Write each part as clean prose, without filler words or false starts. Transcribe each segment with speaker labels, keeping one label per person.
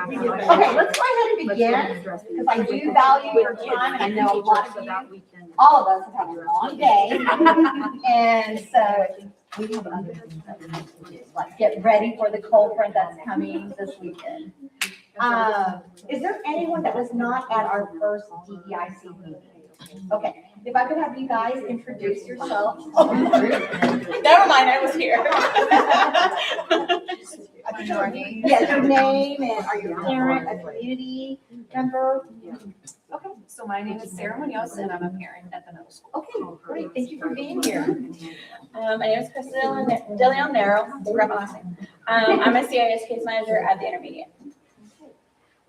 Speaker 1: Okay,
Speaker 2: Okay,
Speaker 1: let's go ahead and begin, because I do value your time, and I know a lot of you, all of us have had a long day. And so we have other things that we need to do, like get ready for the cold front that's coming this weekend. Is there anyone that was not at our first DEIC meeting? Okay, if I could have you guys introduce yourselves.
Speaker 3: Never mind, I was here.
Speaker 1: Yeah, your name and are you a parent, a community member? Okay,
Speaker 3: So my name is Sarah Munoz and I'm a parent at the middle school.
Speaker 1: okay, great, thank you for being here.
Speaker 3: My name is Crystal DeLeon Nero, forgot my last name. I'm a CIS case manager at the intermediate.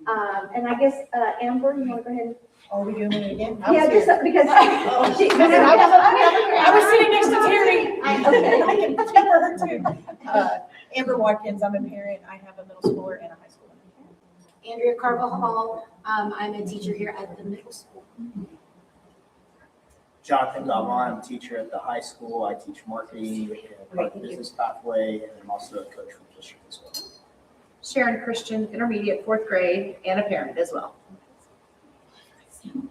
Speaker 1: And I guess, Amber, you want to go ahead?
Speaker 2: Are we doing it again?
Speaker 1: Yeah, just because.
Speaker 3: I was sitting next to Terry.
Speaker 1: Okay.
Speaker 2: I can remember her too. Amber Watkins, I'm a parent. I have a middle schooler and a high schooler.
Speaker 4: Andrea Carvajal, I'm a teacher here at the middle school.
Speaker 5: Jonathan Galvan, I'm a teacher at the high school. I teach marketing and part of the business pathway, and I'm also a coach for the district as well.
Speaker 6: Sharon Christian, intermediate, 4th grade, and a parent as well.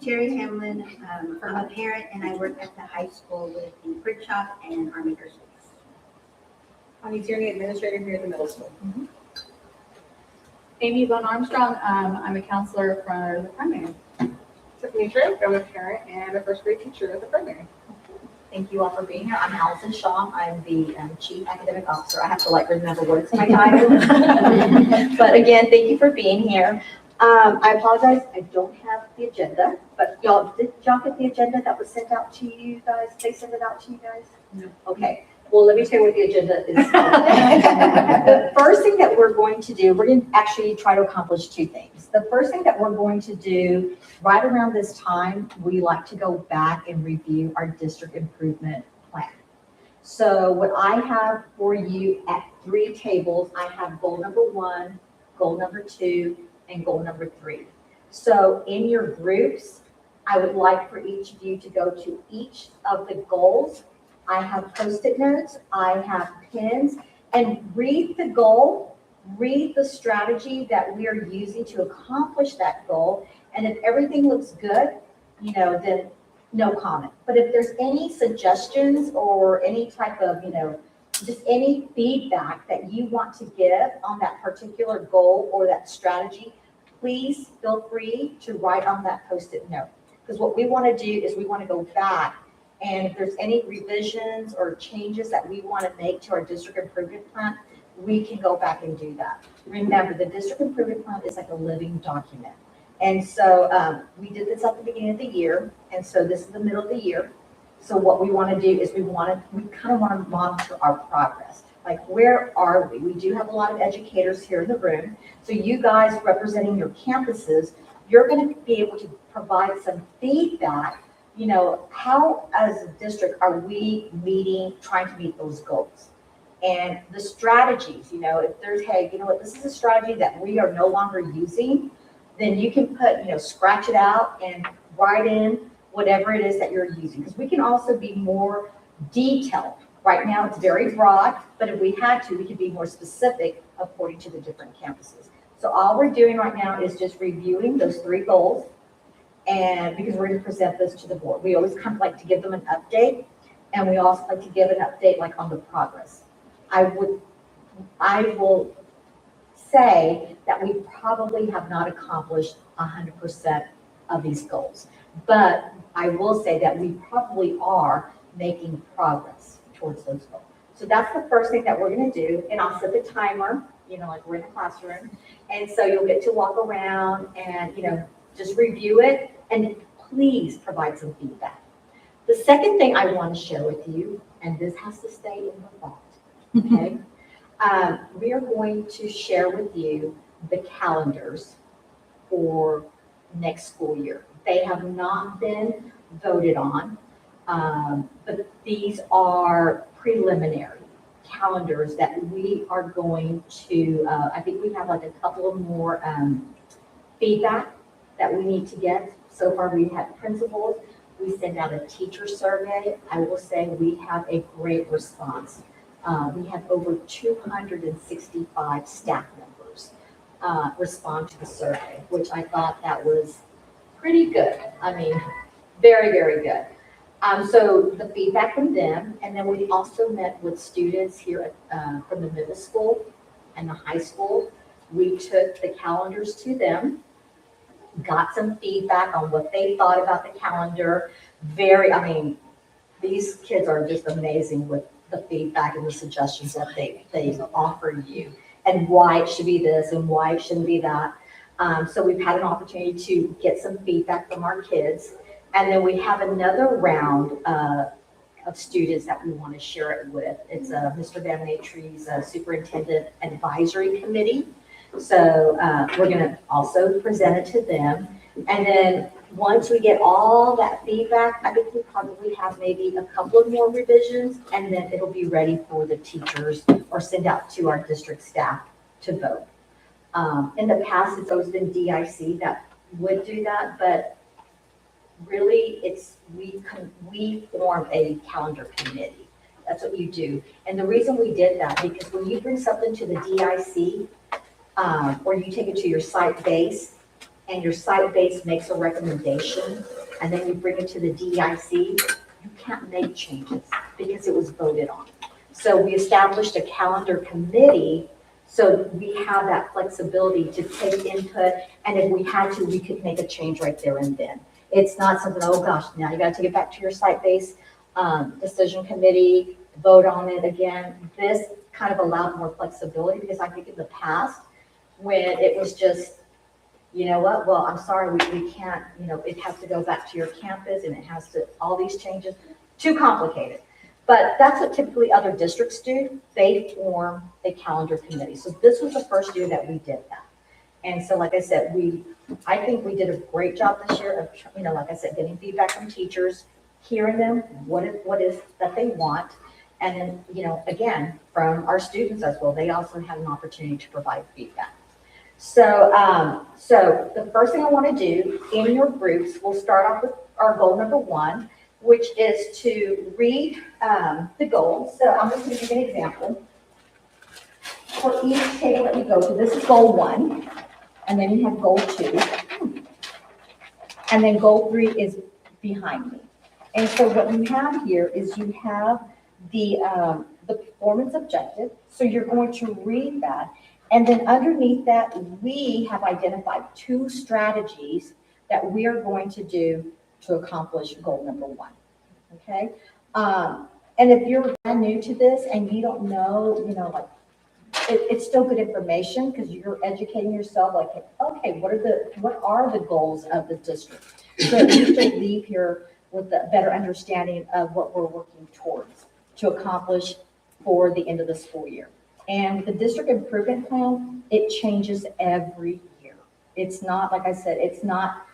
Speaker 7: Terry Hamlin, I'm a parent and I work at the high school with the print shop and our makerspace.
Speaker 6: I'm Tierney, administrator here at the middle school.
Speaker 8: Amy Von Armstrong, I'm a counselor for the primary.
Speaker 6: Tiffany Drake, I'm a parent and a 1st grade teacher at the primary.
Speaker 1: Thank you all for being here. I'm Allison Shaw. I'm the Chief Academic Officer. I have to remember what's my title. But again, thank you for being here. I apologize, I don't have the agenda, but did y'all get the agenda that was sent out to you guys? They sent it out to you guys?
Speaker 8: No.
Speaker 1: Okay, well, let me tell you what the agenda is. The first thing that we're going to do, we're going to actually try to accomplish 2 things. The first thing that we're going to do right around this time, we like to go back and review our district improvement plan. So what I have for you at 3 tables, I have goal number 1, goal number 2, and goal number 3. So in your groups, I would like for each of you to go to each of the goals. I have Post-it notes, I have pins, and read the goal, read the strategy that we are using to accomplish that goal. And if everything looks good, then no comment. But if there's any suggestions or any type of, just any feedback that you want to give on that particular goal or that strategy, please feel free to write on that Post-it note. Because what we want to do is we want to go back, and if there's any revisions or changes that we want to make to our district improvement plan, we can go back and do that. Remember, the district improvement plan is like a living document. And so we did this at the beginning of the year, and so this is the middle of the year. So what we want to do is we kind of want to monitor our progress. Like, where are we? We do have a lot of educators here in the room. So you guys representing your campuses, you're going to be able to provide some feedback. How as a district are we trying to meet those goals? And the strategies, if there's, hey, this is a strategy that we are no longer using, then you can put, scratch it out and write in whatever it is that you're using. Because we can also be more detailed. Right now, it's very broad, but if we had to, we could be more specific according to the different campuses. So all we're doing right now is just reviewing those 3 goals, and because we're going to present this to the board. We always kind of like to give them an update, and we also like to give an update on the progress. I will say that we probably have not accomplished 100% of these goals, but I will say that we probably are making progress towards those goals. So that's the first thing that we're going to do. And I'll set the timer, like we're in a classroom. And so you'll get to walk around and, just review it, and please provide some feedback. The second thing I want to share with you, and this has to stay in the thought, okay? We are going to share with you the calendars for next school year. They have not been voted on. But these are preliminary calendars that we are going to, I think we have a couple of more feedback that we need to get. So far, we have principals. We send out a teacher survey. I will say we have a great response. We have over 265 staff members respond to the survey, which I thought that was pretty good. I mean, very, very good. So the feedback from them, and then we also met with students here from the middle school and the high school. We took the calendars to them, got some feedback on what they thought about the calendar. I mean, these kids are just amazing with the feedback and the suggestions that they offer you, and why it should be this and why it shouldn't be that. So we've had an opportunity to get some feedback from our kids. And then we have another round of students that we want to share it with. It's Mr. Van Matry's Superintendent Advisory Committee. So we're going to also present it to them. And then once we get all that feedback, I think we probably have maybe a couple of more revisions, and then it'll be ready for the teachers or send out to our district staff to vote. In the past, it's always been D.E.I.C that would do that, but really, we form a calendar committee. That's what you do. And the reason we did that, because when you bring something to the D.E.I.C, or you take it to your site base, and your site base makes a recommendation, and then you bring it to the D.E.I.C, you can't make changes because it was voted on. So we established a calendar committee, so we have that flexibility to take input, and if we had to, we could make a change right there and then. It's not something, oh gosh, now you gotta take it back to your site-based decision committee, vote on it again. This kind of allowed more flexibility, because I think in the past, when it was just, you know what, well, I'm sorry, we can't, it has to go back to your campus, and it has to, all these changes, too complicated. But that's what typically other districts do. They form a calendar committee. So this was the first year that we did that. And so, like I said, I think we did a great job this year of, like I said, getting feedback from teachers, hearing them, what is that they want. And then, again, from our students as well, they also have an opportunity to provide feedback. So, so the first thing I want to do in your groups, we'll start off with our goal number 1, which is to read the goals. So I'm going to give you an example. For each table that you go to, this is goal 1, and then you have goal 2, and then goal 3 is behind me. And so what you have here is you have the performance objective. So you're going to read that. And then underneath that, we have identified 2 strategies that we are going to do to accomplish goal number 1. Okay? And if you're brand new to this and you don't know, it's still good information, because you're educating yourself, like, okay, what are the goals of the district? So you should leave here with a better understanding of what we're working towards to accomplish for the end of the school year. And the district improvement plan, it changes every year. It's not, like I said, it's not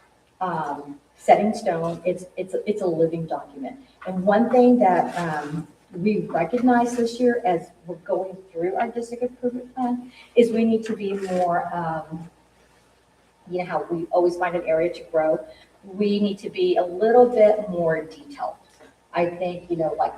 Speaker 1: set in stone. It's a living document. And one thing that we recognize this year as we're going through our district improvement plan is we need to be more, how we always find an area to grow. We need to be a little bit more detailed. I think, like,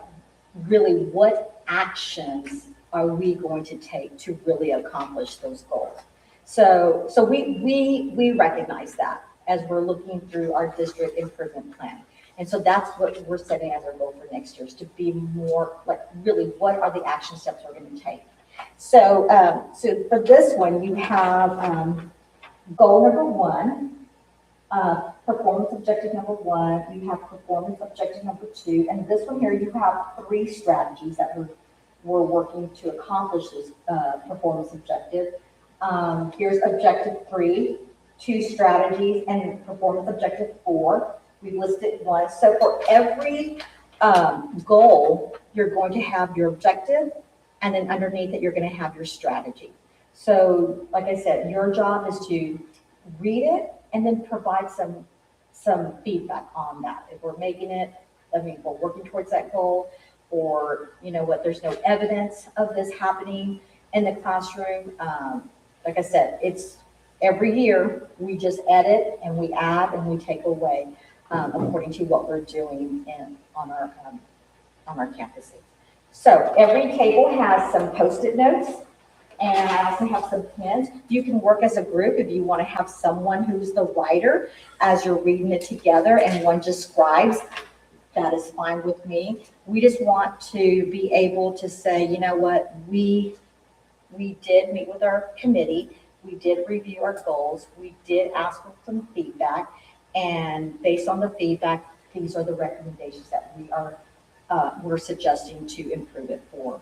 Speaker 1: really what actions are we going to take to really accomplish those goals? So we recognize that as we're looking through our district improvement plan. And so that's what we're setting as our goal for next year, is to be more like, really, what are the action steps we're going to take? So, so for this one, you have goal number 1, performance objective number 1, you have performance objective number 2, and this one here, you have 3 strategies that we're working to accomplish this performance objective. Here's objective 3, 2 strategies, and performance objective 4. We listed 1. So for every goal, you're going to have your objective, and then underneath it, you're going to have your strategy. So, like I said, your job is to read it and then provide some feedback on that. If we're making it, we're working towards that goal, or there's no evidence of this happening in the classroom. Like I said, it's every year we just edit and we add and we take away according to what we're doing on our campuses. So every table has some Post-it notes And I also have some pins. You can work as a group if you want to have someone who's the writer as you're reading it together and one just scribes. That is fine with me. We just want to be able to say, you know what, we did meet with our committee. We did review our goals. We did ask for some feedback. And based on the feedback, these are the recommendations that we're suggesting to improve it for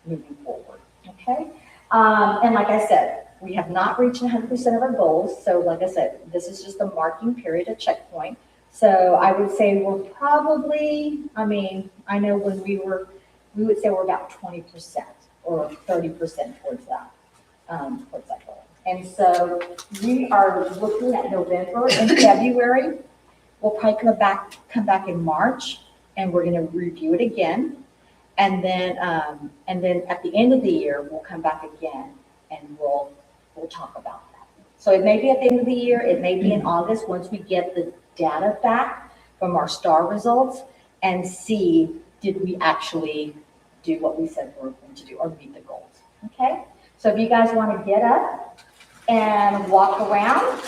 Speaker 1: moving forward. Okay? And like I said, we have not reached 100% of our goals. So like I said, this is just a marking period, a checkpoint. So I would say we're probably, I know when we would say we're about 20% or 30% towards that goal. And so we are looking at November and February. We'll probably come back in March, and we're going to review it again. And then at the end of the year, we'll come back again and we'll talk about that. So it may be at the end of the year, it may be in August, once we get the data back from our STAR results and see, did we actually do what we said we were going to do or meet the goals, okay? So if you guys want to get up and walk around,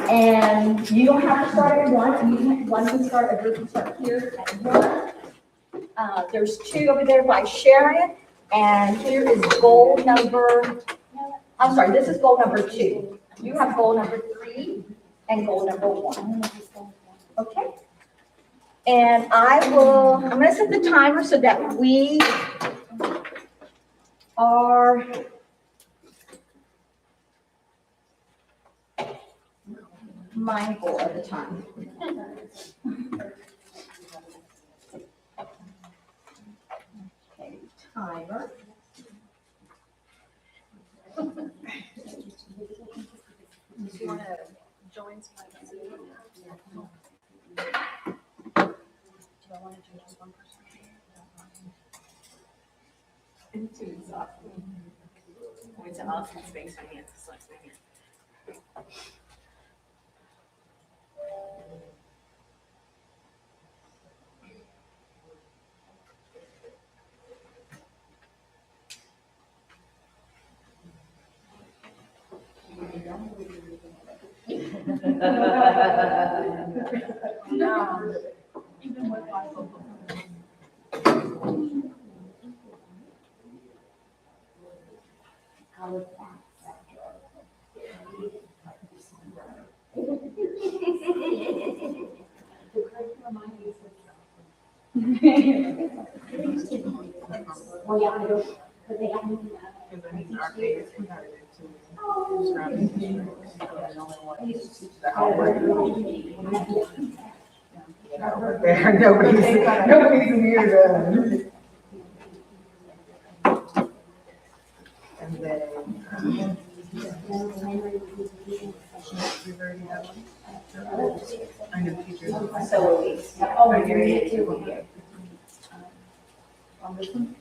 Speaker 1: and you don't have to start at one can start, a group can start here at one. There's two over there by Sharon, and here is goal number, I'm sorry, this is goal number 2. You have goal number 3 and goal number 1. Okay? And I'm going to set the timer so that we are mindful of the time. Okay, timer.
Speaker 2: Do you want to join so I can see? Do I want to do just one person?
Speaker 6: It's too exhausting. Going to all kinds of things I can't select my hand.
Speaker 2: Even with my
Speaker 7: Well, yeah, I don't, but they got me.
Speaker 6: Because I mean, our pay is competitive too. Surrounding districts, so the only one is the outward. You know, but there, nobody's immune to. And then, we've already had one. I know teachers.
Speaker 1: So,
Speaker 6: Oh, you're here too. On this one?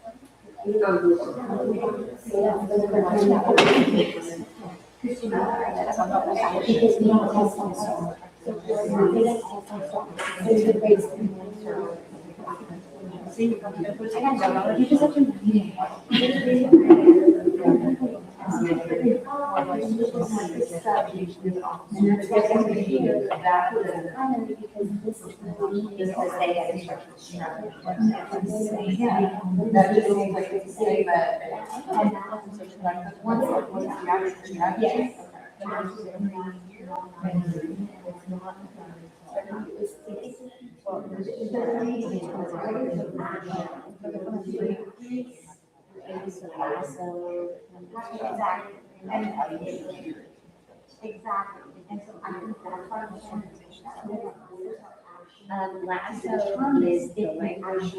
Speaker 6: That just seems like it's saying that.
Speaker 1: yes. Exactly. And so I think that's why
Speaker 7: Lasso is the language.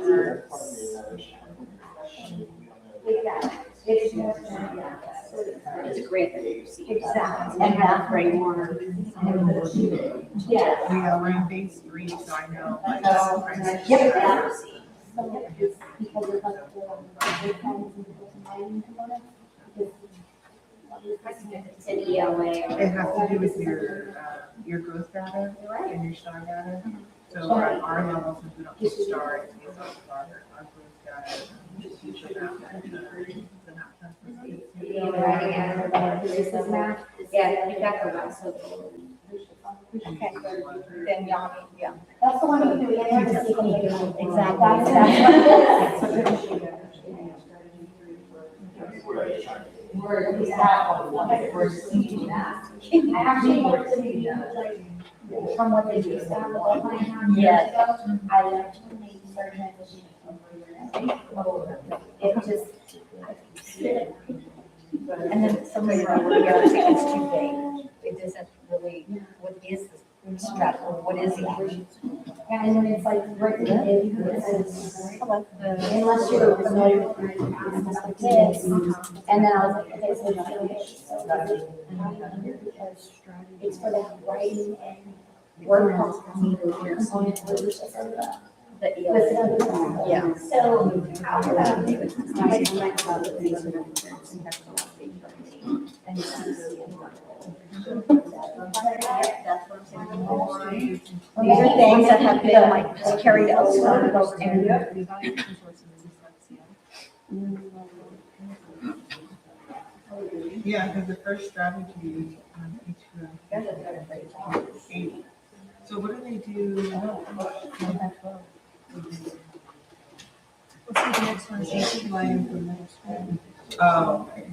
Speaker 1: it's more,
Speaker 7: It's a grant that we received.
Speaker 1: exactly.
Speaker 7: And that framework.
Speaker 1: Yeah.
Speaker 6: We're in phase 3, so I know.
Speaker 1: Yep.
Speaker 7: It's an ELA.
Speaker 6: It has to do with your growth data and your star data. So our level, since we don't do star, it's based off of our growth data. Just usually that.
Speaker 7: reading and writing and this is math. Yeah, you got the rest of
Speaker 3: Okay, then y'all, yeah.
Speaker 7: That's the one you do, yeah, that's the
Speaker 3: Exactly.
Speaker 7: That's what it is. I actually wanted to be like, from what they used to have the whole line years ago, I left when they started transitioning over. It just,
Speaker 1: And then somebody wrote, it's too vague. It doesn't really, what is the strategy, what is the action?
Speaker 7: and then it's like, right there, unless you're familiar with my stuff like this. And then I was like, okay, so because it's for that writing and word component, which is
Speaker 1: Yeah.
Speaker 7: So,
Speaker 1: These are things that have been like just carried over and
Speaker 6: Yeah, because the first strategy, H2, so what do they do?
Speaker 2: Let's see the next one.
Speaker 6: H line implementation. Oh, okay.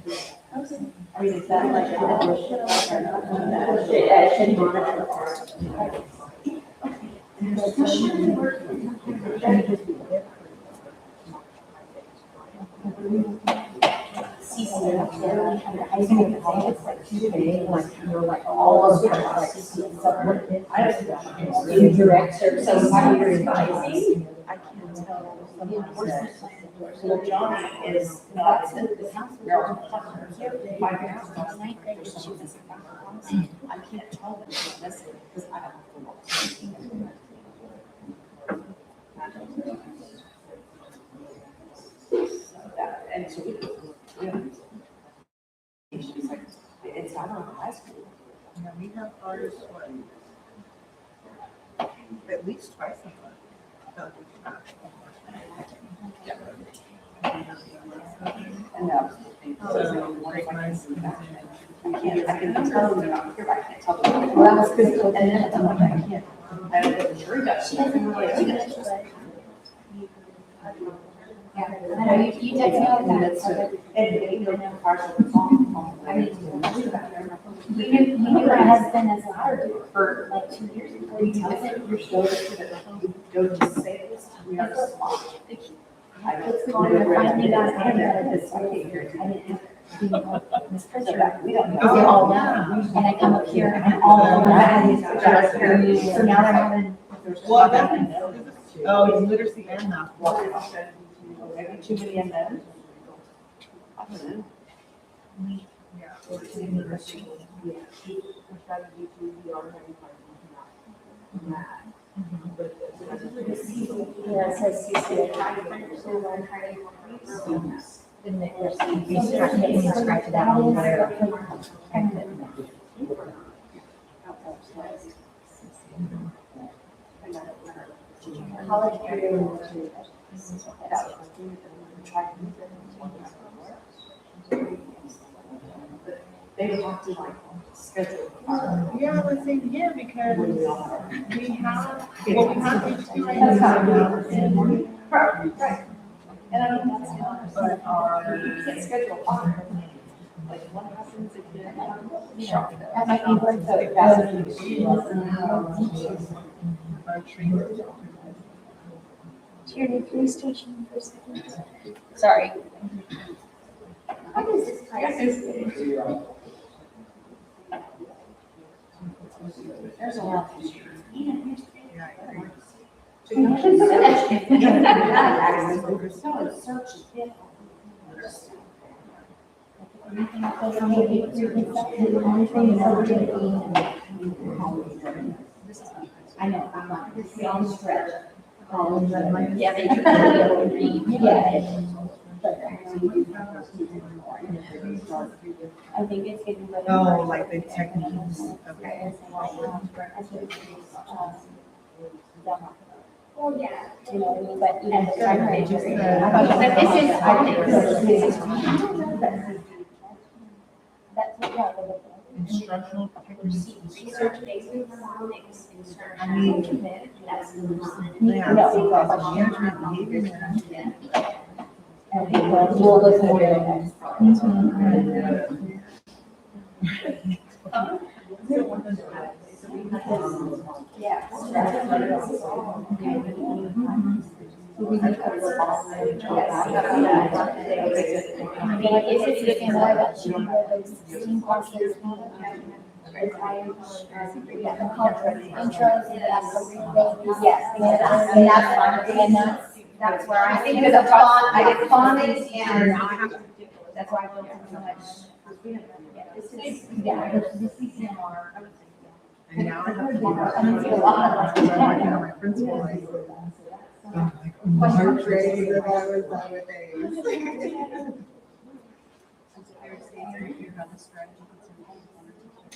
Speaker 1: you direct her, so you're advising. I can't tell.
Speaker 2: Well, Johnny is not.
Speaker 1: I can't tell what she's missing because I don't know.
Speaker 2: And so she's like, it's not on high school.
Speaker 6: Yeah, we have ours, what? At least twice a month.
Speaker 2: And that was the thing.
Speaker 6: So, great minds.
Speaker 2: I can tell them they're not here, but I can't tell them.
Speaker 1: Well, that was good.
Speaker 2: And then I'm like, I can't. I don't know the jury got.
Speaker 7: she doesn't really do it. Yeah, I know, you text me all the time. I mean, we knew her husband as loud for like 2 years before we tell it.
Speaker 2: You're so don't just say this, we are smart.
Speaker 7: It's going to finally got it. I didn't have Miss Pritchard.
Speaker 2: We don't know.
Speaker 7: Because they all know, and I come up here and all of them. So now they're having.
Speaker 6: Well, it's literacy and math.
Speaker 2: Maybe too many and then. I don't know.
Speaker 7: Yeah, it says CCA.
Speaker 1: Then you start making a scratch it out on there.
Speaker 7: College area.
Speaker 2: They would have to like schedule.
Speaker 6: Yeah, I was saying here because we have H2
Speaker 2: Right. And I mean, that's not,
Speaker 6: but
Speaker 2: you can't schedule on. Like, what happens if you have?
Speaker 7: That might be worth
Speaker 2: So
Speaker 7: it.
Speaker 2: if that's.
Speaker 6: our trainers.
Speaker 7: Tierney, police station for a second.
Speaker 3: Sorry.
Speaker 7: What is this place?
Speaker 2: There's a lot of history.
Speaker 6: Yeah, I agree.
Speaker 7: I know, I'm not, this is on stretch.
Speaker 3: Yeah, they do really read.
Speaker 7: Yeah. I think it's getting better.
Speaker 6: Oh, like the techniques, okay.
Speaker 7: Well, yeah. You know what I mean, but even the
Speaker 6: They
Speaker 7: primary.
Speaker 6: just
Speaker 7: But
Speaker 6: said-
Speaker 7: this is, I think, this is. That's what, yeah, the.
Speaker 6: Instructional
Speaker 4: Research-based economics,
Speaker 6: I mean,
Speaker 4: that's the most.
Speaker 6: yeah,
Speaker 7: No.
Speaker 6: management, behavior management.
Speaker 7: We'll listen to it. Yeah. If it's more about shooting those classes, yeah, the contract intros and that's.
Speaker 1: Yes, and that's where I think it's I get phonics and that's why I feel so much. Yeah, this is CMR.
Speaker 6: And now I have to do that. I'm working on my principal license. I'm like, March grade, that I was on with A's.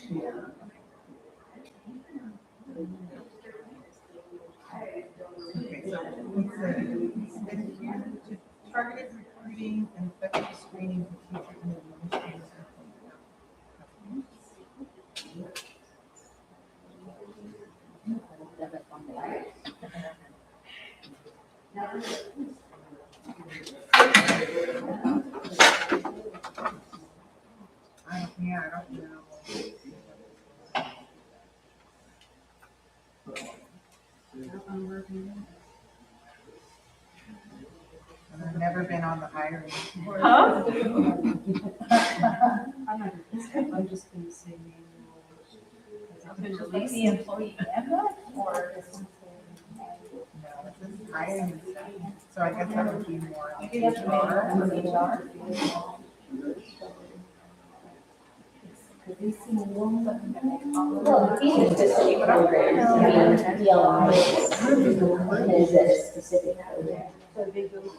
Speaker 6: Yeah. Okay, so it says, targeted recruiting and effective screening of teachers and administrators. I don't know. And I've never been on the hiring.
Speaker 3: Huh?
Speaker 2: I'm just gonna say manual. The employee handbook or?
Speaker 6: No, this is hiring and staffing. So I guess that would be more.
Speaker 7: Well, these are specific programs, I mean, DLI is a specific program.
Speaker 2: So they go to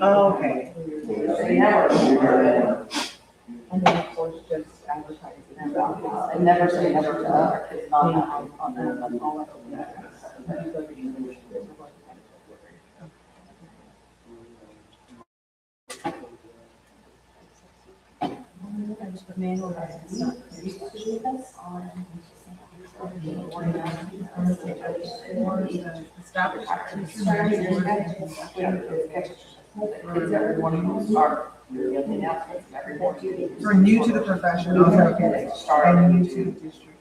Speaker 6: Oh, okay.
Speaker 9: And then of course just advertising about, and never say never to other kids, not on that.
Speaker 2: manual license, not
Speaker 6: For new to the profession, okay, and new to the district.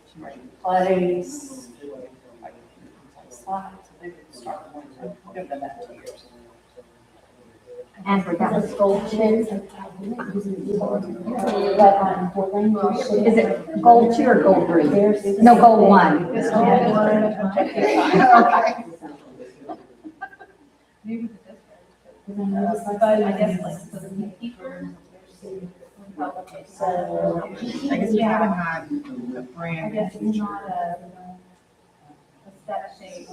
Speaker 9: Plays. Slides, they would start one, so give them that 2 years.
Speaker 7: And that was gold two. Is it gold two or gold three? No, gold one.
Speaker 6: Okay.
Speaker 2: maybe the district. But I guess like the keeper.
Speaker 7: So.
Speaker 6: I guess we haven't had a
Speaker 2: I
Speaker 6: brand.
Speaker 2: guess it's not a step shape.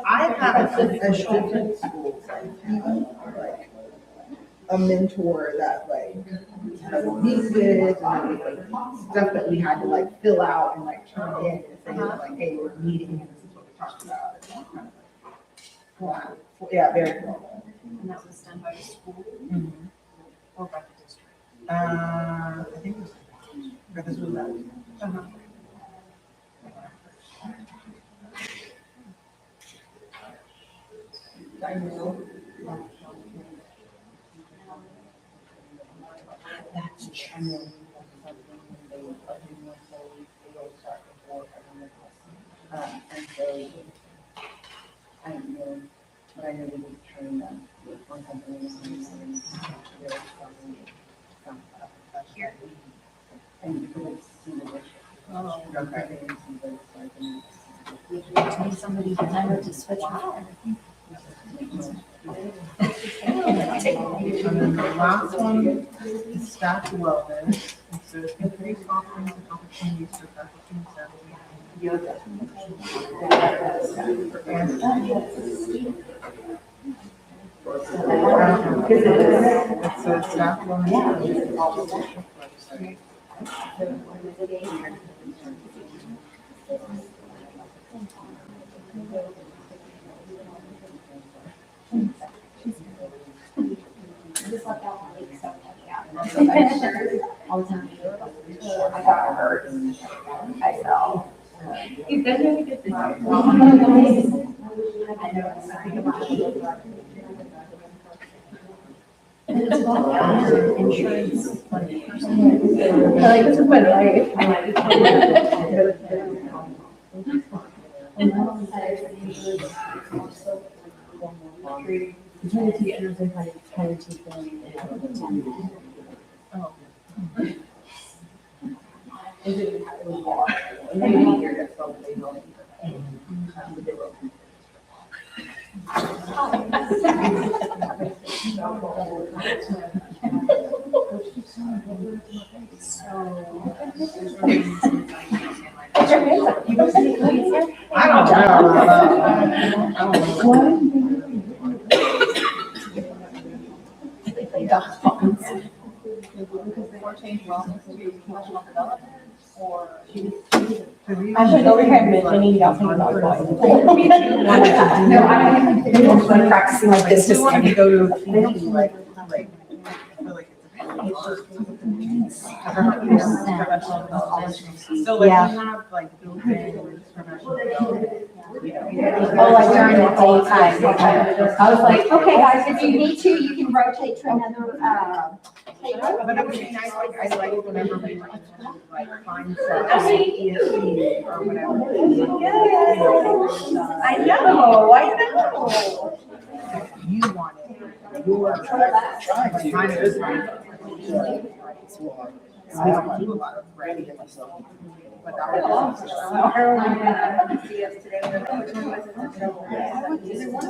Speaker 6: I've had a different school, like a mentor that like needs it and stuff that we had to like fill out and like turn in and say like, hey, we're meeting and this is what we talked about. And kind of like, wow. Yeah, very cool.
Speaker 2: And that was done by the school or by the district.
Speaker 6: I think it was, but this was that. I know.
Speaker 9: That's true. And so, I don't know, but I know we would train them with one company. Here. And you could see the district.
Speaker 2: Oh,
Speaker 6: Okay.
Speaker 7: Need somebody to never to switch out.
Speaker 6: And then the last one is staff wellness. It says increase offerings and opportunities for faculty and staff.
Speaker 9: Yoga.
Speaker 6: It says staff wellness. Website.
Speaker 7: Just like that, like, so, yeah.
Speaker 9: All the time. I got hurt. I fell. You've been really good this year.
Speaker 7: I know, I think about it. Insurance.
Speaker 9: I like this is my life.
Speaker 6: I
Speaker 3: I should go over here and mention y'all think about going.
Speaker 1: No, I don't like practicing like this.
Speaker 6: just want to go to a TV, like, I feel like it's so like
Speaker 1: Yeah.
Speaker 6: we have like built-in professional development.
Speaker 1: Oh, like during the daytime, okay. I was like, okay, guys, if you need to, you can rotate to another, table.
Speaker 6: But it would be nice, like, I like whenever we like find stuff, ESP or whatever.
Speaker 3: I know.
Speaker 6: You want it, your kind of is right. So we don't do a lot of writing. But that was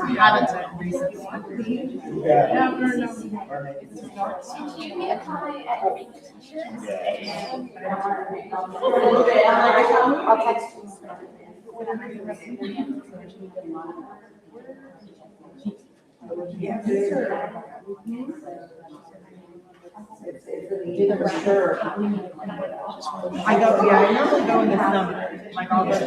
Speaker 6: I haven't done recently.
Speaker 1: I'll text you.
Speaker 6: I go, yeah, I normally go in the summer, like all those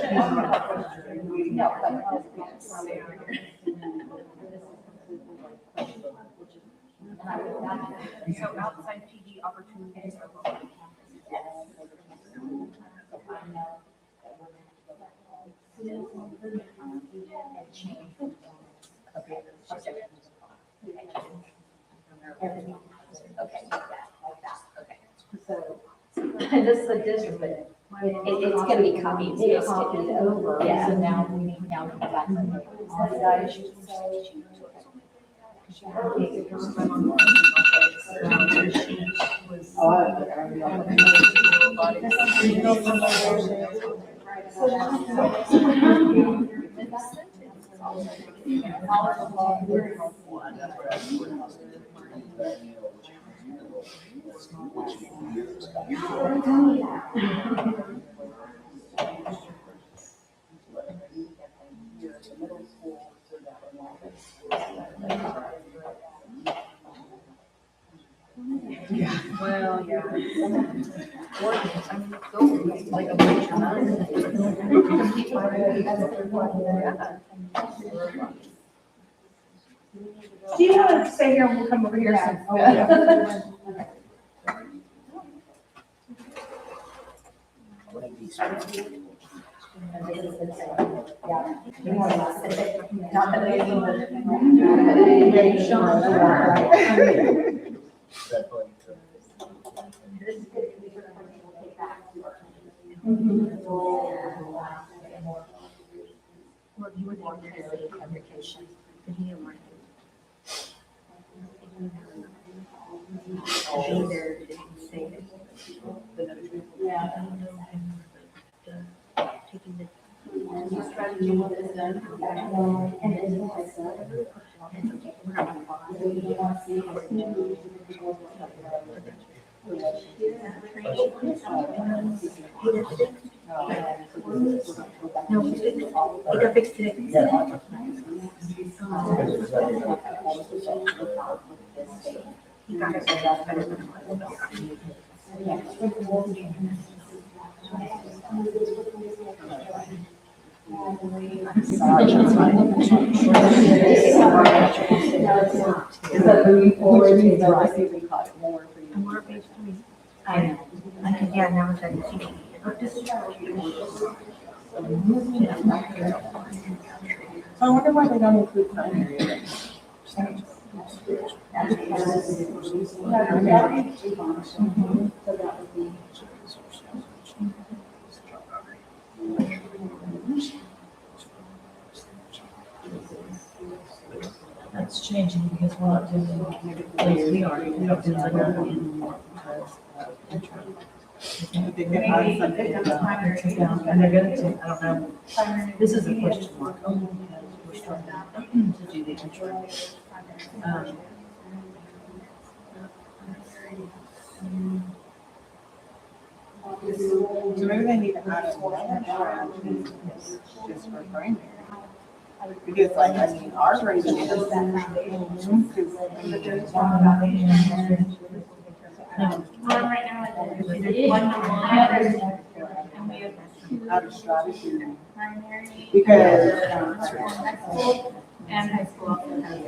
Speaker 2: So outside PD opportunities are local.
Speaker 1: Okay, like that, okay. So, this is a district, but it's gonna be copied, it's taken over,
Speaker 3: Yeah.
Speaker 1: so now we need, now we go back to the.
Speaker 6: Well, yeah. Like a
Speaker 3: Do you want to stay here and we'll come over here soon?
Speaker 1: Well, you would want to have a publication. Be there to say it.
Speaker 9: Just try to do what is done.
Speaker 1: And then no, it got fixed today.
Speaker 9: Is that moving forward, you know, I see we caught it more for you.
Speaker 2: More page 3. I can, yeah, now it's ready.
Speaker 6: So I wonder why they don't include primary.
Speaker 10: That's changing because we're not doing, we are, we don't do like that anymore because of intro.
Speaker 6: They get on something about-
Speaker 10: And they're gonna take, I don't know, this is a question mark, only because we're starting to do the intro.
Speaker 6: So maybe they need to add it more just for primary. Because like, I mean, our rating is.
Speaker 3: Right now, it's 1-to-1, and we have
Speaker 6: Out of strategy.
Speaker 3: primary.
Speaker 6: Because,
Speaker 3: High school and high school also has.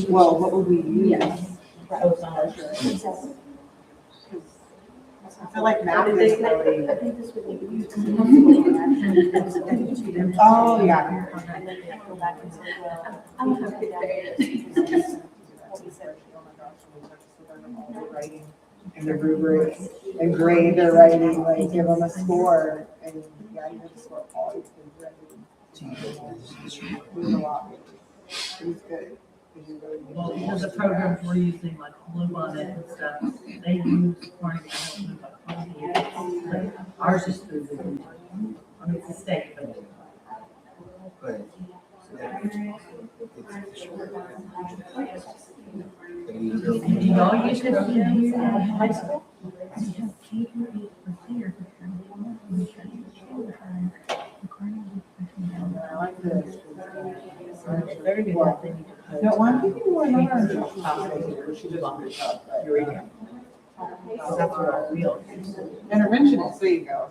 Speaker 6: well, what would we use? I feel like math is really. Oh, yeah. And the rubrics and grade their writing, like give them a score and yeah, you have to score all these things writing. It was a lot. It was good. Because you really.
Speaker 10: Well, because the programs we're using, like Bluebonnet and stuff, they use Carnegie. I don't know about Carnegie, but ours is through the, I mean, it's the state, but. Do y'all use it in high school?
Speaker 6: I like this.
Speaker 10: Very good.
Speaker 6: Well,
Speaker 10: They need to post.
Speaker 6: no, one thing you want to learn. She just on the top, but
Speaker 10: Your email. That's what our real.
Speaker 6: interventionist, there you go.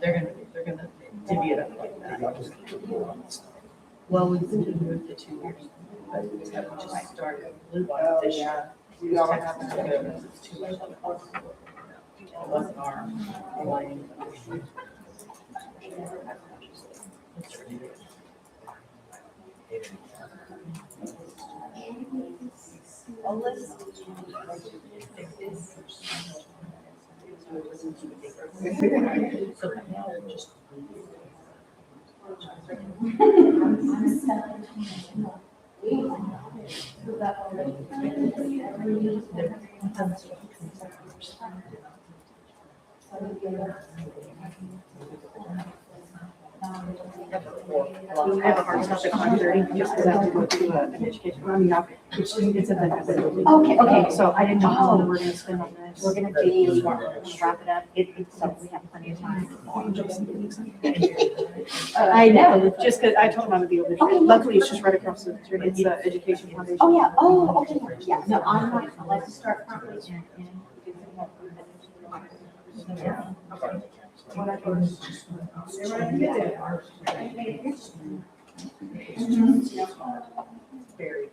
Speaker 10: They're gonna divvy it up like that. Well, we've been doing it for 2 years, but we haven't just started Bluebonnet this year.
Speaker 6: You don't have
Speaker 10: Texas
Speaker 6: to.
Speaker 10: together, it's too much of a cost. It wasn't our line. It's ridiculous. So now we're just.
Speaker 2: We have a hard stop at 5:30, just because I have to go to an education, I mean, it's a event.
Speaker 1: Okay.
Speaker 2: So I didn't know how long we're gonna spend on this.
Speaker 1: We're gonna be,
Speaker 2: Wrap it up, so we have plenty of time.
Speaker 1: I know.
Speaker 2: Just because I told him I would be over there. Luckily, it's just right across the street. It's the education foundation.
Speaker 1: Oh, yeah, oh, okay, yeah, no, I'm not, let's start properly.
Speaker 10: Very.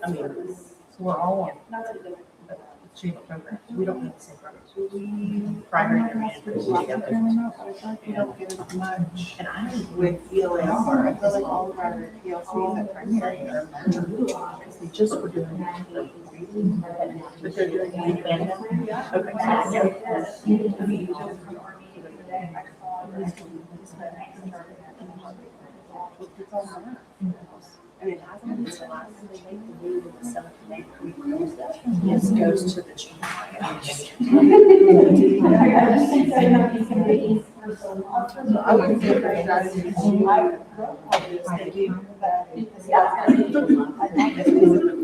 Speaker 10: I mean, so we're all on student programs. We don't have the same programs. Primary intermediate together.
Speaker 6: You don't get as much
Speaker 10: And I
Speaker 6: with ELS, or I feel like all of our PLCs at primary are.
Speaker 10: because they just were doing. But they're doing the event.
Speaker 2: And it hasn't been the last time they make the move in the 7th of May. This goes to the chief.
Speaker 6: I would say for strategy.
Speaker 9: It's the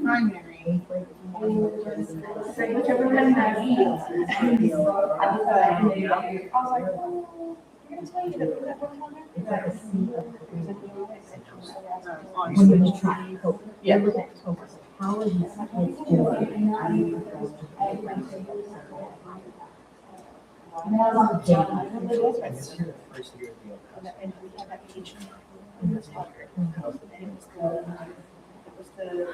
Speaker 9: primary.
Speaker 2: Whichever one has needs. I was like, well, you're gonna tell you to put that book on there?
Speaker 9: Yeah.
Speaker 10: How are these kids doing?
Speaker 5: First year of the
Speaker 2: And we had that teacher. It was the, the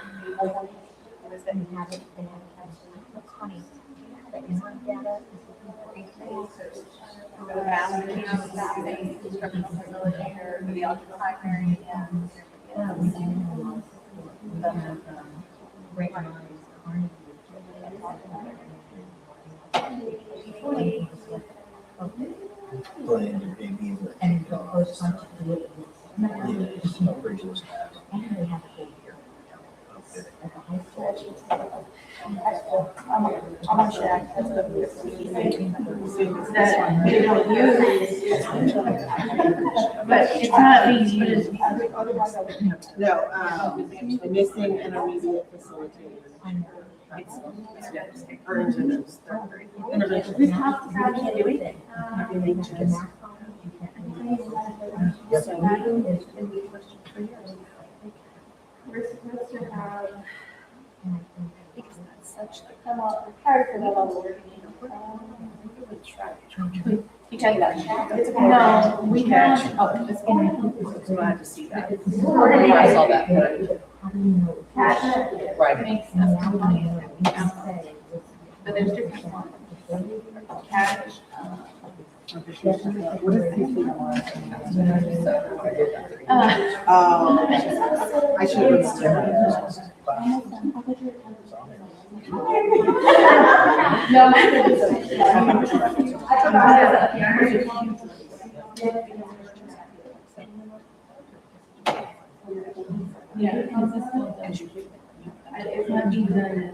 Speaker 2: application staffing, instructional facilitator, the primary, and.
Speaker 5: Playing the baby.
Speaker 10: And the host wants to do it.
Speaker 5: Yeah, it's no bridges.
Speaker 10: And they have a whole year. At the high school.
Speaker 2: I'm gonna check. That's the.
Speaker 9: That's one. They don't use. But it's not being used.
Speaker 6: No, missing intermediate facilitator. Or interventions. Interventions.
Speaker 10: This house is how you do it.
Speaker 2: We're supposed to have. Because that's such, I'm all tired for that level of work. You tell you that. It's okay.
Speaker 9: No, we have.
Speaker 2: Oh, it's
Speaker 9: So I have to see that.
Speaker 2: I
Speaker 9: saw that. Right.
Speaker 2: Makes sense. But there's different ones. Cash.
Speaker 6: What is I should have.
Speaker 2: It's not being done.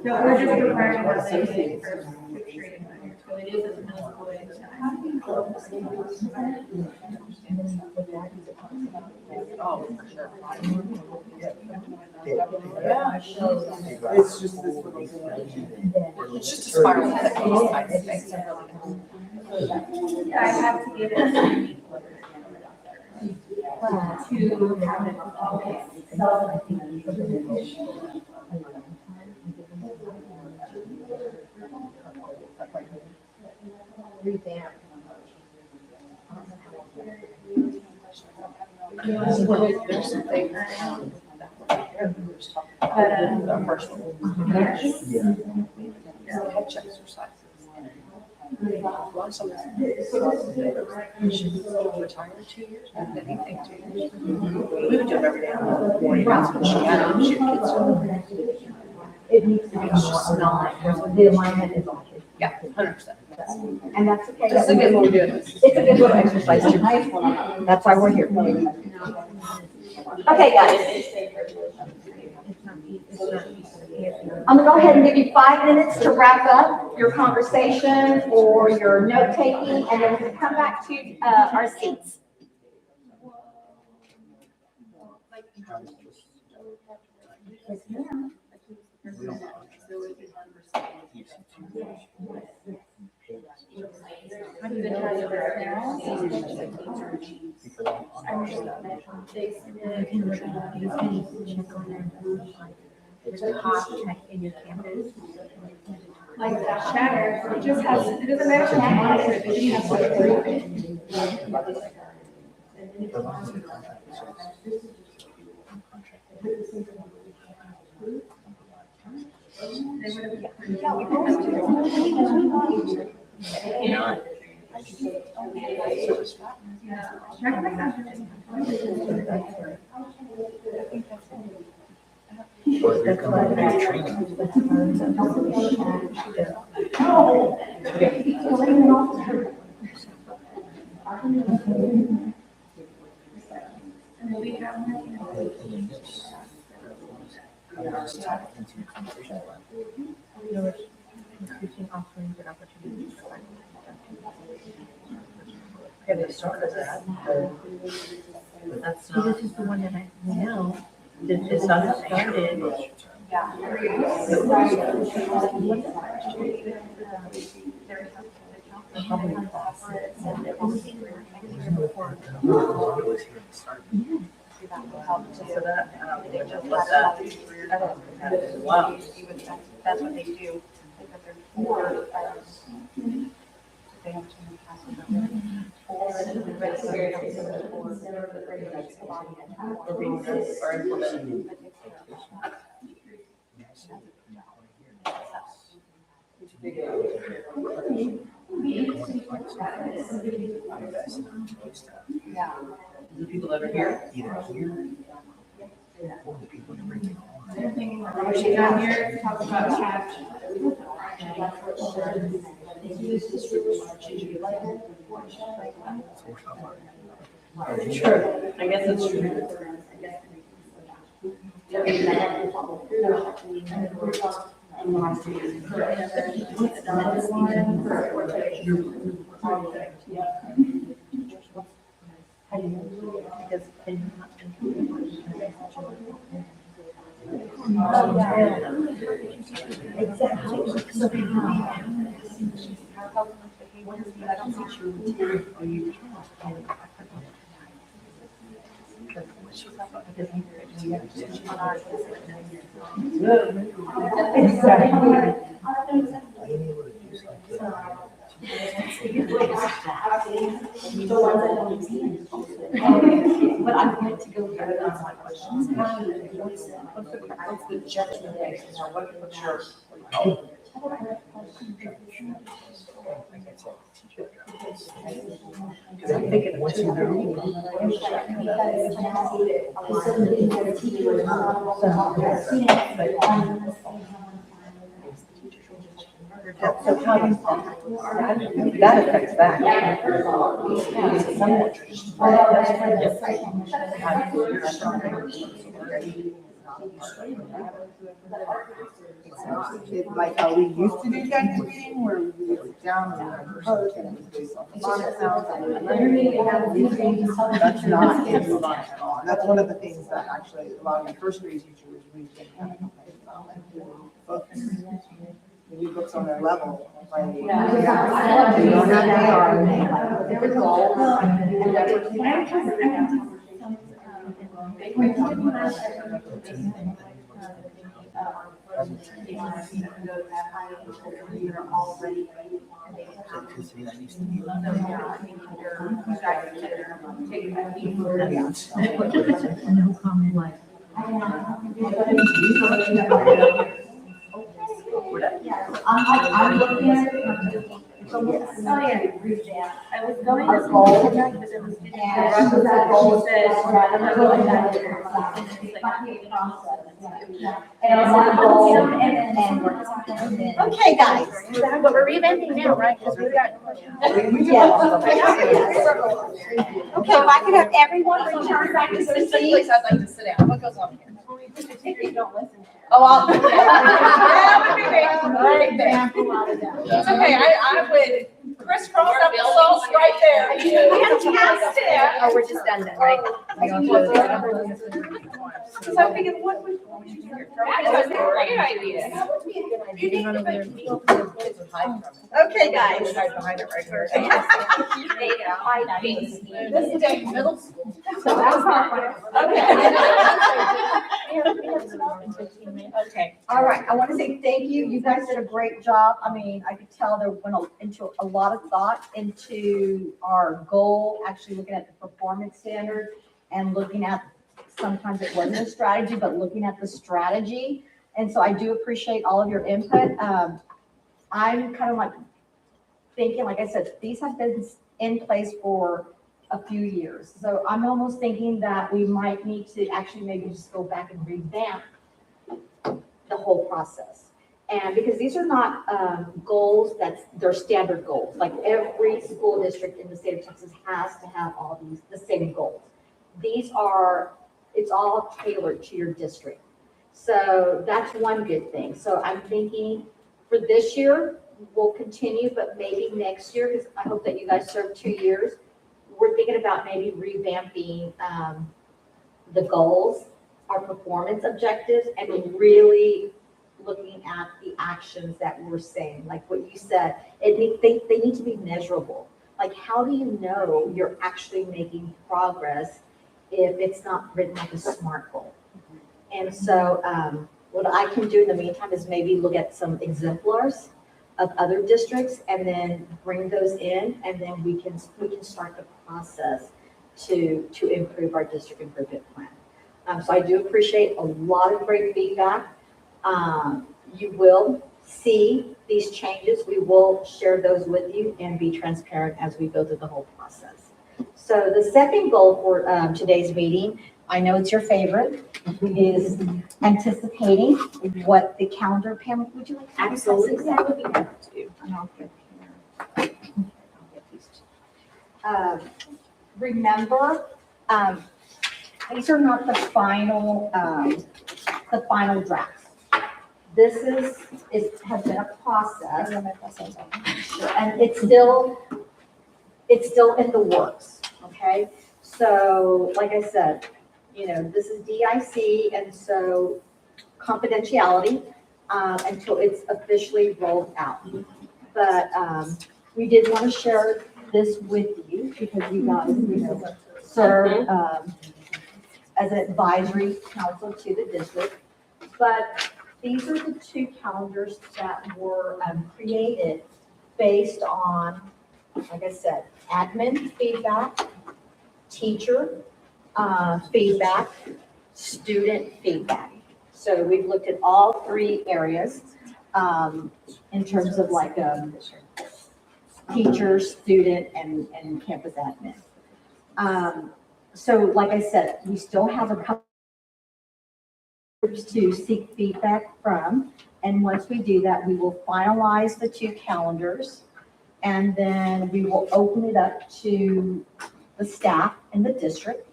Speaker 2: No, we're just requiring what they say for training. So it is at the middle school.
Speaker 9: Oh, for sure.
Speaker 6: It's just this little thing.
Speaker 9: It's just a spiral that goes type of thing.
Speaker 2: I have to get it to have it all.
Speaker 9: There's some things. The first one. Catch exercises. Well, some of them should retire 2 years, and then you think 2 years. We would do it every day. Morning, that's what she had, she had kids.
Speaker 10: It needs to be more aligned. The alignment is off.
Speaker 9: Yeah, 100%.
Speaker 10: And that's okay.
Speaker 9: This is a good way we're doing this.
Speaker 10: It's a good little exercise tonight. That's why we're here. Okay, guys. I'm gonna go ahead and give you 5 minutes to wrap up your conversation or your note taking, and then we'll come back to our seats.
Speaker 2: Like that shatter, it just has, it doesn't matter if you monitor it, it just has to approve it.
Speaker 10: Increasing offerings and opportunities. Okay, they started that. But that's not. This is the one that I know. It's not started. So that, they just let that. Wow.
Speaker 2: That's what they do. They have to pass
Speaker 10: Or being done or implemented. The people that are here.
Speaker 2: She's on here, talk about chat.
Speaker 10: True. I guess it's true. Because
Speaker 1: But I'm going to go here and answer my questions.
Speaker 9: What's the judgment basis or what's your?
Speaker 10: Because I'm thinking once you so how do you, that affects that.
Speaker 6: It's like how we used to do that reading where we would sit down and rehearse and it was based on the phonics sounds and that's not in the line at all. That's one of the things that actually a lot of the first grade teachers we can kind of complain about, like doing books. They read books on their level, like, yeah, they don't have AR, they have different goals.
Speaker 10: No comment like.
Speaker 7: I'm looking at it. Oh, yeah. I was going to school tonight, but there was. And that goal says, I'm going back to her class. And I was like, and.
Speaker 1: Okay, guys.
Speaker 3: But we're revamping now, right? Because we've got questions.
Speaker 1: Okay, if I could have everyone return back to their seats.
Speaker 2: I'd like to sit down. What goes on here?
Speaker 1: Don't listen.
Speaker 2: Oh, I'll. That would be great. Right there. It's okay. I would crisscross up the salts right there. Fantastic.
Speaker 3: Oh, we're just done then, right?
Speaker 2: So I figured, what would you do? That was a great idea. You need to
Speaker 1: Okay, guys.
Speaker 10: Behind it right here.
Speaker 2: This is a middle school.
Speaker 1: So that's not
Speaker 3: Okay.
Speaker 1: All right, I want to say thank you. You guys did a great job. I mean, I could tell there went into a lot of thought into our goal, actually looking at the performance standard and looking at, sometimes it wasn't a strategy, but looking at the strategy. And so I do appreciate all of your input. I'm kind of like thinking, like I said, these have been in place for a few years. So I'm almost thinking that we might need to actually maybe just go back and revamp the whole process. And because these are not goals they're standard goals, like every school district in the state of Texas has to have all the same goals. It's all tailored to your district. So that's one good thing. So I'm thinking for this year, we'll continue, but maybe next year, because I hope that you guys serve 2 years, we're thinking about maybe revamping the goals, our performance objectives, and really looking at the actions that we're saying, like what you said, they need to be measurable. Like, how do you know you're actually making progress if it's not written like a SMART goal? And so what I can do in the meantime is maybe look at some exemplars of other districts and then bring those in, and then we can start the process to improve our district improvement plan. So I do appreciate a lot of great feedback. You will see these changes. We will share those with you and be transparent as we go through the whole process. So the second goal for today's meeting, I know it's your favorite, is anticipating what the calendar, Pam, would you like to?
Speaker 2: Absolutely.
Speaker 1: That would be good too. And I'll get here. I'll get these two. Remember, these are not the final drafts. This has been a process. And it's still in the works, okay? So, like I said, this is D.E.I.C, and so confidentiality until it's officially rolled out. But we did want to share this with you because you guys, serve as an advisory council to the district. But these are the 2 calendars that were created based on, like I said, admin feedback, teacher feedback, student feedback. So we've looked at all 3 areas in terms of like teacher, student, and campus admin. So like I said, we still have a couple groups to seek feedback from. And once we do that, we will finalize the 2 calendars, and then we will open it up to the staff in the district.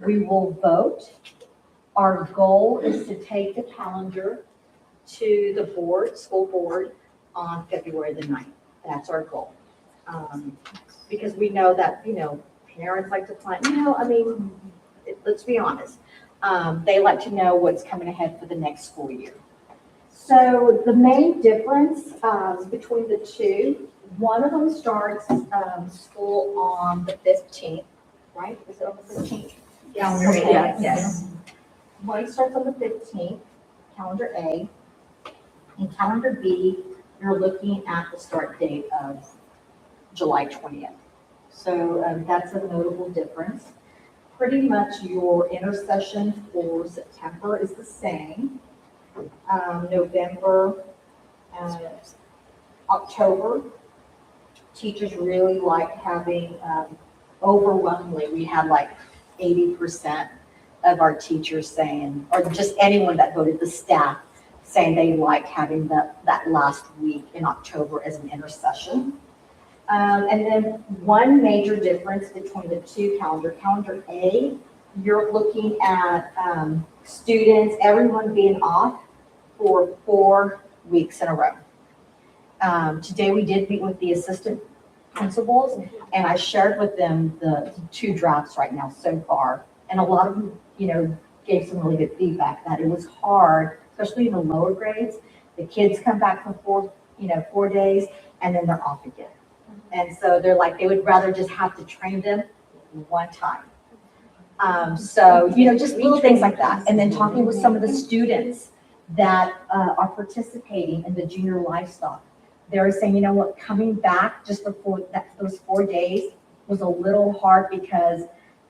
Speaker 1: We will vote. Our goal is to take the calendar to the board, school board, on February the 9th. That's our goal. Because we know that, parents like to plan, let's be honest. They like to know what's coming ahead for the next school year. So the main difference between the 2, one of them starts school on the 15th, right? Is it on the 15th?
Speaker 2: Yes.
Speaker 1: Okay.
Speaker 2: Yes.
Speaker 1: One starts on the 15th, calendar A. And calendar B, you're looking at the start date of July 20th. So that's a notable difference. Pretty much your intersession for September is the same. November, October, teachers really like having, overwhelmingly, we had like 80% of our teachers saying, or just anyone that voted, the staff, saying they like having that last week in October as an intersession. And then one major difference between the 2 calendar A, you're looking at students, everyone being off for 4 weeks in a row. Today we did meet with the assistant principals, and I shared with them the 2 drafts right now so far. And a lot of them, gave some really good feedback that it was hard, especially in the lower grades. The kids come back for 4 days, and then they're off again. And so they're like, they would rather just have to train them one time. So, just little things like that. And then talking with some of the students that are participating in the junior livestock, they're saying, coming back just before those 4 days was a little hard because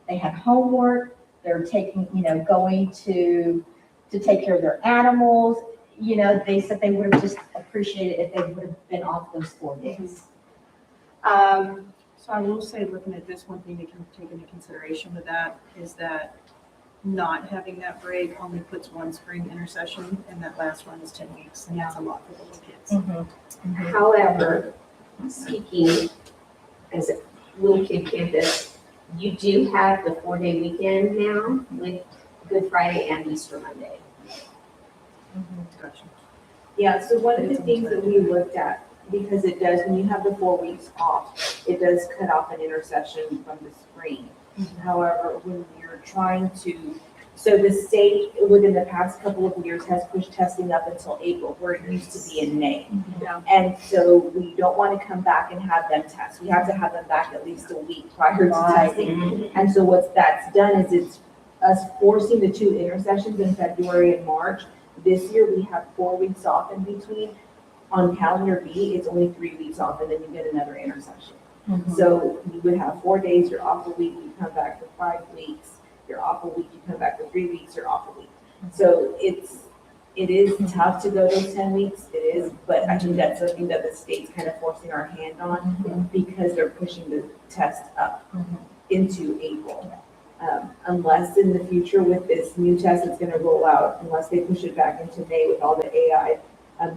Speaker 1: they had homework, they're taking, going to take care of their animals. They said they would have just appreciated it if they would have been off those 4 days.
Speaker 9: So I will say, looking at this, one thing to take into consideration with that is that not having that break only puts one spring intercession, and that last one is 10 weeks, and that's a lot for the little kids.
Speaker 11: However, speaking as a little kid campus, you do have the 4-day weekend now with Good Friday and Easter Monday.
Speaker 9: Gotcha.
Speaker 12: Yeah, so one of the things that we looked at, because it does, when you have the 4 weeks off, it does cut off an intercession from the spring. However, when you're trying to, so the state within the past couple of years has pushed testing up until April, where it used to be in May.
Speaker 9: Yeah.
Speaker 12: And so we don't want to come back and have them test. We have to have them back at least a week prior to testing. And so what that's done is it's us forcing the 2 intercessions in February and March. This year, we have 4 weeks off in between. On calendar B, it's only 3 weeks off, and then you get another intercession. So you would have 4 days, you're off a week, you come back for 5 weeks, you're off a week, you come back for 3 weeks, you're off a week. So it is tough to go those 10 weeks, it is, but I think that's something that the state's kind of forcing our hand on because they're pushing the test up into April. Unless in the future with this new test that's gonna roll out, unless they push it back into May with all the AI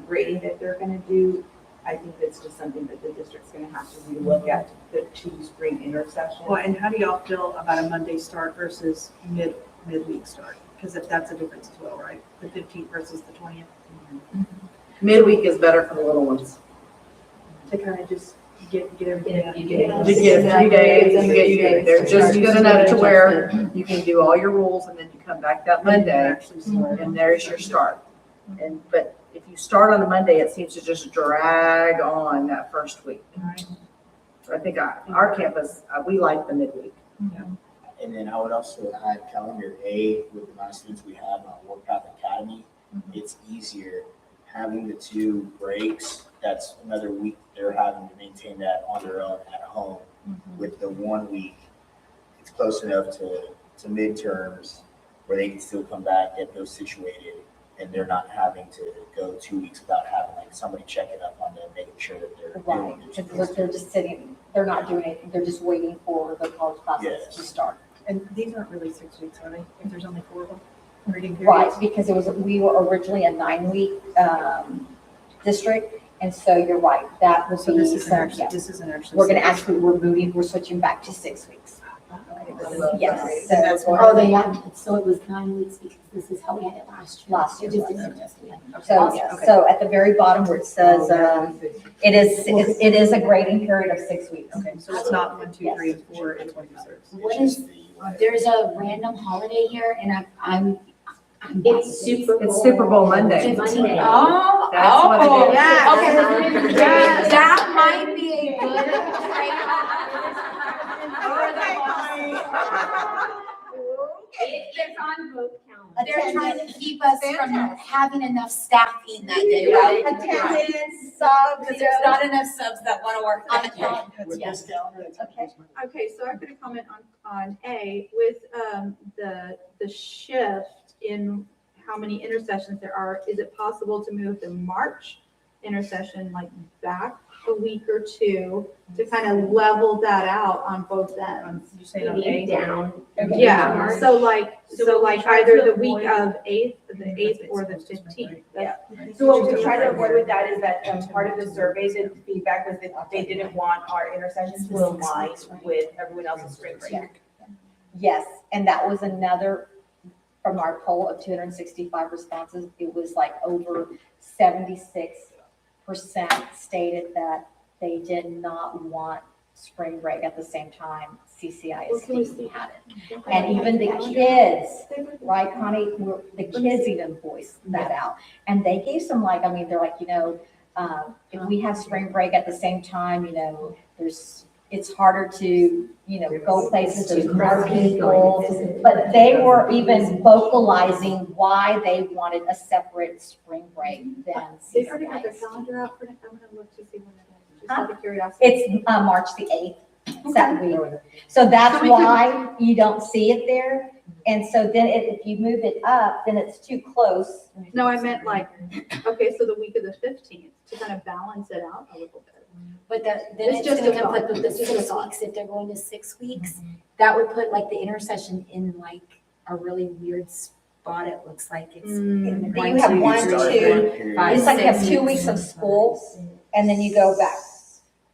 Speaker 12: grading that they're gonna do, I think that's just something that the district's gonna have to relook at, the 2 spring intercessions.
Speaker 9: Well, and how do y'all feel about a Monday start versus midweek start? Because if that's a difference as well, right? The 15th versus the 20th?
Speaker 2: Midweek is better for the little ones.
Speaker 9: To kind of just get everything.
Speaker 11: You get
Speaker 2: To get 3 days, they're just good enough to where you can do all your rules and then you come back that Monday and there's your start. But if you start on a Monday, it seems to just drag on that first week. So I think our campus, we like the midweek.
Speaker 5: And then I would also add calendar A with the amount of students we have on Warpath Academy. It's easier having the 2 breaks. That's another week they're having to maintain that on their own at home. With the 1 week, it's close enough to midterms where they can still come back, get those situated, and they're not having to go 2 weeks without having like somebody checking up on them, making sure that they're doing their
Speaker 1: Because they're just sitting, they're not doing anything, they're just waiting for the college classes
Speaker 5: Yes.
Speaker 1: to start.
Speaker 9: And these aren't really 6 weeks, are they? If there's only 4 of them? Reading
Speaker 1: Right,
Speaker 9: periods?
Speaker 1: because we were originally a 9-week district, and so you're right, that would
Speaker 9: So
Speaker 1: be,
Speaker 9: this isn't
Speaker 1: yeah.
Speaker 9: actually.
Speaker 1: We're gonna
Speaker 9: 6.
Speaker 1: actually, we're switching back to 6 weeks. Yes.
Speaker 9: And that's what.
Speaker 4: Oh, they have, so it was 9 weeks because this is how we had it last year.
Speaker 1: Last year
Speaker 4: It just
Speaker 1: was.
Speaker 4: didn't just.
Speaker 1: So, yes, so at the very bottom where it says, it is a grading period of 6 weeks.
Speaker 9: Okay, so it's not 1, 2, 3, and 4, it's 1 through 6.
Speaker 4: What is, there's a random holiday here and I'm.
Speaker 11: It's Super Bowl.
Speaker 2: It's Super Bowl Monday.
Speaker 4: 15.
Speaker 11: Oh,
Speaker 2: That's what it is.
Speaker 4: Yeah.
Speaker 11: Okay.
Speaker 4: That might be a
Speaker 11: It's on both calendars.
Speaker 4: They're trying to keep us from having enough staffing that day, right?
Speaker 1: Attendance, subs,
Speaker 4: Because there's not enough subs that want to work on it.
Speaker 5: With this calendar, it's
Speaker 1: Okay.
Speaker 12: Okay, so I've got a comment on A with the shift in how many intercessions there are. Is it possible to move the March intercession like back a week or 2 to kind of level that out on both ends?
Speaker 9: You say on
Speaker 11: Meeting
Speaker 9: A?
Speaker 11: down.
Speaker 12: Yeah, so like either the week of the 8th or the 15th.
Speaker 2: Yeah. So what we try to avoid with that is that part of the survey, the feedback was that they didn't want our intercessions to align with everyone else's spring break.
Speaker 1: Yes, and that was another, from our poll of 265 responses, it was like over 76% stated that they did not want spring break at the same time CCISD had it. And even the kids, right, Connie, the kids even voiced that out. And they gave some like, I mean, they're like, if we have spring break at the same time, it's harder to, go places, there's more people. But they were even vocalizing why they wanted a separate spring break than
Speaker 12: They've already got their
Speaker 1: CCISD.
Speaker 12: calendar out for, I'm gonna look to see when it is, just out of curiosity.
Speaker 1: It's March the 8th, it's that week. So that's why you don't see it there. And so then if you move it up, then it's too close.
Speaker 12: No, I meant like, okay, so the week of the 15th, to kind of balance it out a little bit.
Speaker 4: But then
Speaker 12: It's
Speaker 4: it's
Speaker 12: just
Speaker 4: gonna
Speaker 12: a thought.
Speaker 4: conflict with the 6 weeks, if they're going to 6 weeks, that would put like the intercession in like a really weird spot. It looks like it's in the.
Speaker 1: Then you have 1, 2, it's like you have 2 weeks of school, and then you go back.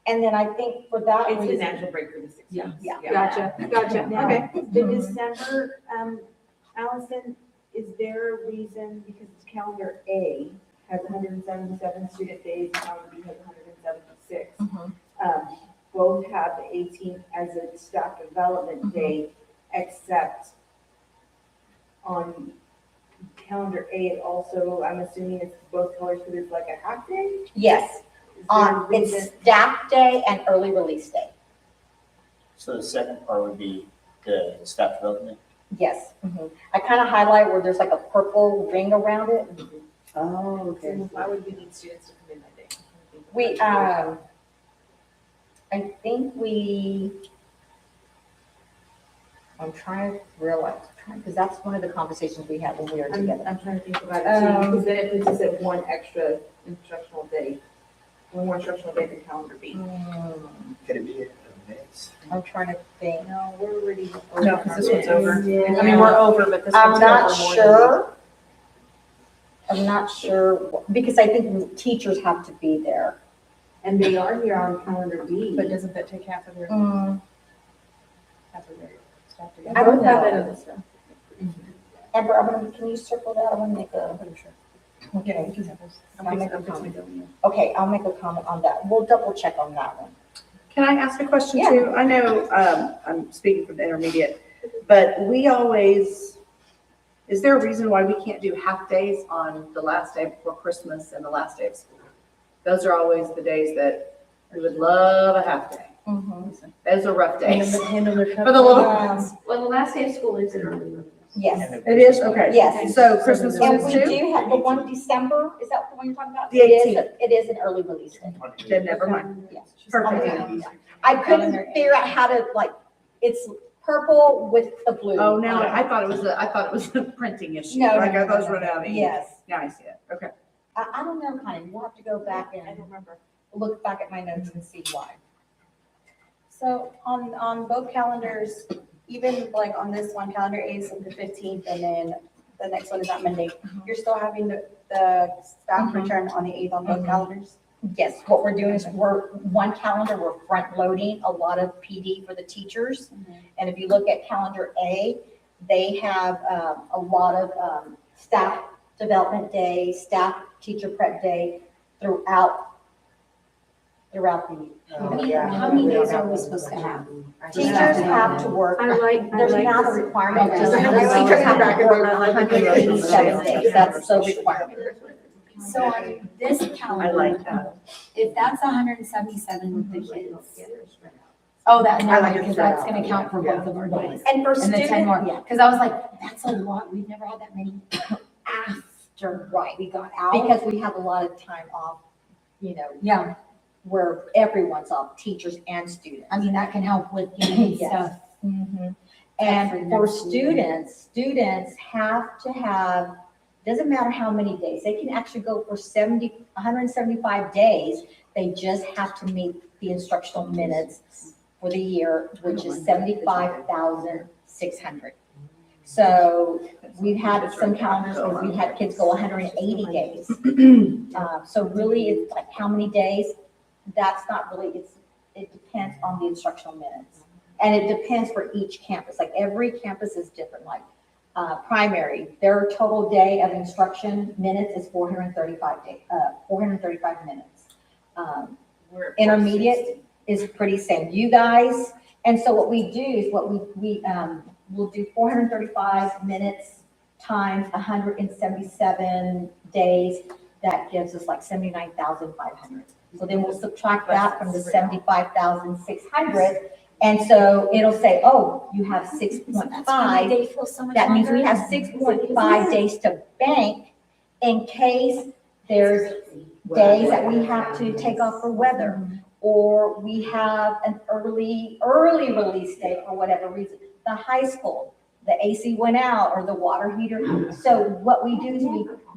Speaker 1: And then I think for that
Speaker 12: It's a
Speaker 1: reason,
Speaker 12: natural break for the 6
Speaker 1: Yeah.
Speaker 12: weeks.
Speaker 1: Yeah.
Speaker 12: Gotcha,
Speaker 1: Now,
Speaker 12: okay. The December, Allison, is there a reason, because calendar A has 177 student days, and calendar B has 176. Both have the 18th as a staff development day, except on calendar A, it also, I'm assuming it's both colors because it's like a half day?
Speaker 1: yes,
Speaker 12: Is there a reason?
Speaker 1: it's staff day and early release day.
Speaker 5: So the second part would be the staff development.
Speaker 1: Yes. I kind of highlight where there's like a purple ring around it.
Speaker 12: Oh, okay. Why would we need students to come in that day?
Speaker 1: I'm trying to realize, because that's one of the conversations we had when we were together.
Speaker 12: I'm trying to think about it too, because then it puts us at one extra instructional day. One more instructional day than calendar B.
Speaker 5: Could it be a mix?
Speaker 1: I'm trying to think.
Speaker 12: No, we're already.
Speaker 2: No, because this one's over. I
Speaker 1: Yeah.
Speaker 2: mean, we're over, but this
Speaker 1: I'm
Speaker 2: one's over
Speaker 1: not
Speaker 2: more.
Speaker 1: sure. I'm not sure, because I think teachers have to be there.
Speaker 12: And they are here on calendar B.
Speaker 2: But doesn't that take half of their,
Speaker 1: Mm,
Speaker 2: half of their stuff to
Speaker 1: I
Speaker 2: get?
Speaker 1: don't
Speaker 12: have it
Speaker 1: know.
Speaker 12: on this one.
Speaker 1: Amber, can you circle that? I want to make a, okay. I'll make a comment. Okay, I'll make a comment on that. We'll double check on that one.
Speaker 2: Can I ask a question
Speaker 1: Yeah.
Speaker 2: too? I know, I'm speaking from the intermediate, but we always, is there a reason why we can't do half days on the last day before Christmas and the last day of school? Those are always the days that we would love a half day. Those are rough days for the little ones.
Speaker 11: Well, the last day of school is in early release.
Speaker 1: Yes,
Speaker 2: It is, okay.
Speaker 1: yes.
Speaker 2: So Christmas one
Speaker 1: And
Speaker 2: is
Speaker 1: we
Speaker 2: too?
Speaker 1: do have the one December, is that the one you're talking about?
Speaker 2: The
Speaker 1: It is-
Speaker 2: 18th.
Speaker 1: It is an early release day.
Speaker 2: Then never mind.
Speaker 1: Yes.
Speaker 2: Perfect.
Speaker 1: I couldn't figure out how to, like, it's purple with the blue.
Speaker 2: Oh, now I thought it was a printing issue.
Speaker 1: No,
Speaker 2: Like
Speaker 1: no,
Speaker 2: I thought it was
Speaker 1: no,
Speaker 2: running out of ink.
Speaker 1: Yes.
Speaker 2: Now I see it. Okay.
Speaker 1: I don't know, honey, we'll have to go back and look back at my notes and see why.
Speaker 3: So on both calendars, even like on this one, calendar A is the 15th, and then the next one is on Monday. You're still having the staff return on the 8th on both calendars?
Speaker 1: Yes, what we're doing is one calendar, we're front loading a lot of PD for the teachers. And if you look at calendar A, they have a lot of staff development day, staff teacher prep day throughout the
Speaker 4: How many days are we supposed to have?
Speaker 1: Teachers have to work, there's not a requirement.
Speaker 6: Just-
Speaker 1: Teachers have to work 187 days, that's the requirement.
Speaker 4: So on this
Speaker 2: I
Speaker 4: calendar,
Speaker 2: like that.
Speaker 4: if that's 177 with the kids. Oh, that,
Speaker 2: I like it
Speaker 4: because
Speaker 2: spread
Speaker 4: that's
Speaker 2: out.
Speaker 4: gonna count for both of our days.
Speaker 1: And for
Speaker 4: And the 10
Speaker 1: students,
Speaker 4: more,
Speaker 1: yeah,
Speaker 4: because I was like, that's a lot, we've never had that many after
Speaker 1: right,
Speaker 4: we got out.
Speaker 1: because we have a lot of time off, you know,
Speaker 4: Yeah,
Speaker 1: where everyone's off, teachers and students.
Speaker 4: I mean, that can help with getting
Speaker 1: Yes.
Speaker 4: stuff.
Speaker 1: And
Speaker 4: For
Speaker 1: for
Speaker 4: next year.
Speaker 1: students have to have, doesn't matter how many days, they can actually go for 175 days. They just have to meet the instructional minutes for the year, which is 75,600. So we've had some calendars where we had kids go 180 days. So really, it's like how many days? That's not really, it depends on the instructional minutes. And it depends for each campus, like every campus is different, like primary, their total day of instruction minutes is 435 minutes. Intermediate is pretty same, you guys, and so what we do is we'll do 435 minutes times 177 days, that gives us like 79,500. So then we'll subtract that from the 75,600. And so it'll say, oh, you have 6.5.
Speaker 4: They feel so much
Speaker 1: That means we
Speaker 4: longer.
Speaker 1: have 6.5 days to bank in case there's days that we have to take off for weather, or we have an early release day for whatever reason. The high school, the AC went out or the water heater. So what we do is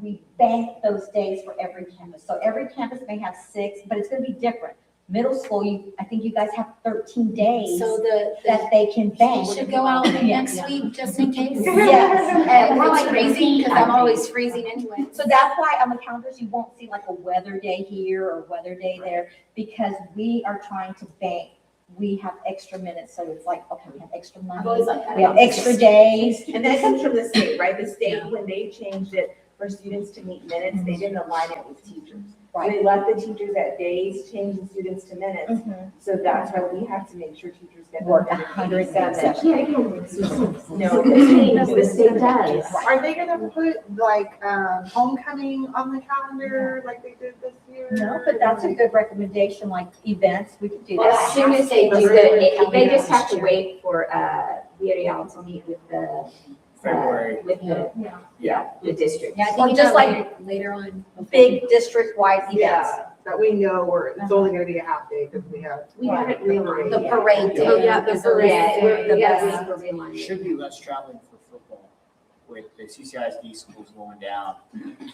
Speaker 1: we bank those days for every campus. So every campus may have 6, but it's going to be different. Middle school, I think you guys have 13 days
Speaker 4: So the
Speaker 1: that they can bank.
Speaker 4: should go out
Speaker 1: Yeah.
Speaker 4: next week just in case.
Speaker 1: Yes.
Speaker 4: And we're like freezing, because I'm always freezing anyway.
Speaker 1: So that's why on the calendars, you won't see like a weather day here or weather day there, because we are trying to bank. We have extra minutes, so it's like, okay, we have extra
Speaker 4: I've
Speaker 1: money,
Speaker 4: always liked that.
Speaker 1: we have extra days.
Speaker 12: And that comes from the state, right? The state, when they changed it for students to meet minutes, they didn't align it with teachers.
Speaker 1: Right.
Speaker 12: They left the teachers at days, changed the students to minutes. So that's why we have to make sure teachers get.
Speaker 1: Work
Speaker 12: 187.
Speaker 11: No, the state does.
Speaker 6: Are they gonna put like, homecoming on the calendar like they did this year?
Speaker 1: No, but that's a good recommendation, like events, we could do
Speaker 11: As
Speaker 1: that.
Speaker 11: soon as they do they just have to wait for, D.E.I.C to meet with the,
Speaker 5: February.
Speaker 11: with the, the district.
Speaker 3: Yeah, I
Speaker 1: Or
Speaker 3: think
Speaker 1: just
Speaker 3: just
Speaker 1: like
Speaker 3: like later on.
Speaker 1: Big district-wide events.
Speaker 6: Yeah, that we know it's only gonna be a half day because we have.
Speaker 11: We haven't realigned.
Speaker 3: The
Speaker 11: yet.
Speaker 3: parade day.
Speaker 8: Oh, yeah, the
Speaker 3: is
Speaker 8: parade
Speaker 3: last
Speaker 8: day.
Speaker 3: day.
Speaker 11: The
Speaker 1: Yes.
Speaker 11: best for realignment.
Speaker 5: Should be less traveling for football with the CCISD schools going down.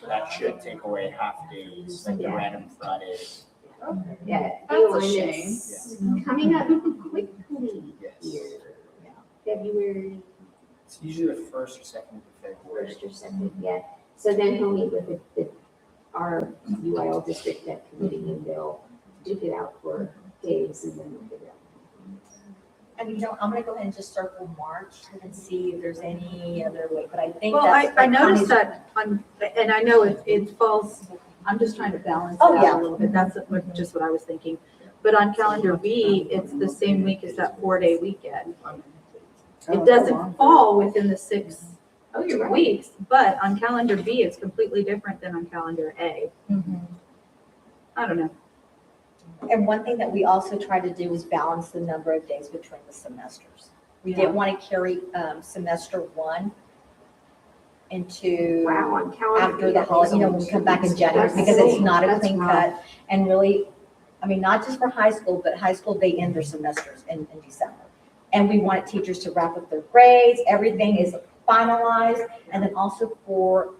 Speaker 5: So that should take away half days, like the
Speaker 11: Yeah.
Speaker 5: random Fridays.
Speaker 11: Yeah,
Speaker 8: That's a
Speaker 11: realignment's coming up quickly
Speaker 5: Yes.
Speaker 11: here. February
Speaker 5: It's usually the first or second week of February.
Speaker 11: first or second, yeah. So then he'll meet with our UIL district that committee, and they'll duke it out for days, and then we'll figure out.
Speaker 1: And I'm gonna go ahead and just circle March and see if there's any other way, but I think
Speaker 8: Well,
Speaker 1: that's.
Speaker 8: I noticed that on, and I know it falls, I'm just trying to balance it
Speaker 1: Oh, yeah.
Speaker 8: out a little bit, that's just what I was thinking. But on calendar B, it's the same week as that 4-day weekend. It doesn't fall within the 6
Speaker 11: Oh, you're right.
Speaker 8: weeks, but on calendar B, it's completely different than on calendar A.
Speaker 1: Mhm.
Speaker 8: I don't know.
Speaker 1: And one thing that we also try to do is balance the number of days between the semesters. We didn't want to carry semester one into
Speaker 11: Wow, on calendar.
Speaker 1: after the holiday, when we come back in January,
Speaker 11: That's
Speaker 1: because it's not a
Speaker 11: that's
Speaker 1: clean
Speaker 11: rough.
Speaker 1: cut. And really, I mean, not just for high school, but high school, they end their semesters in December. And we wanted teachers to wrap up their grades, everything is finalized, and then also for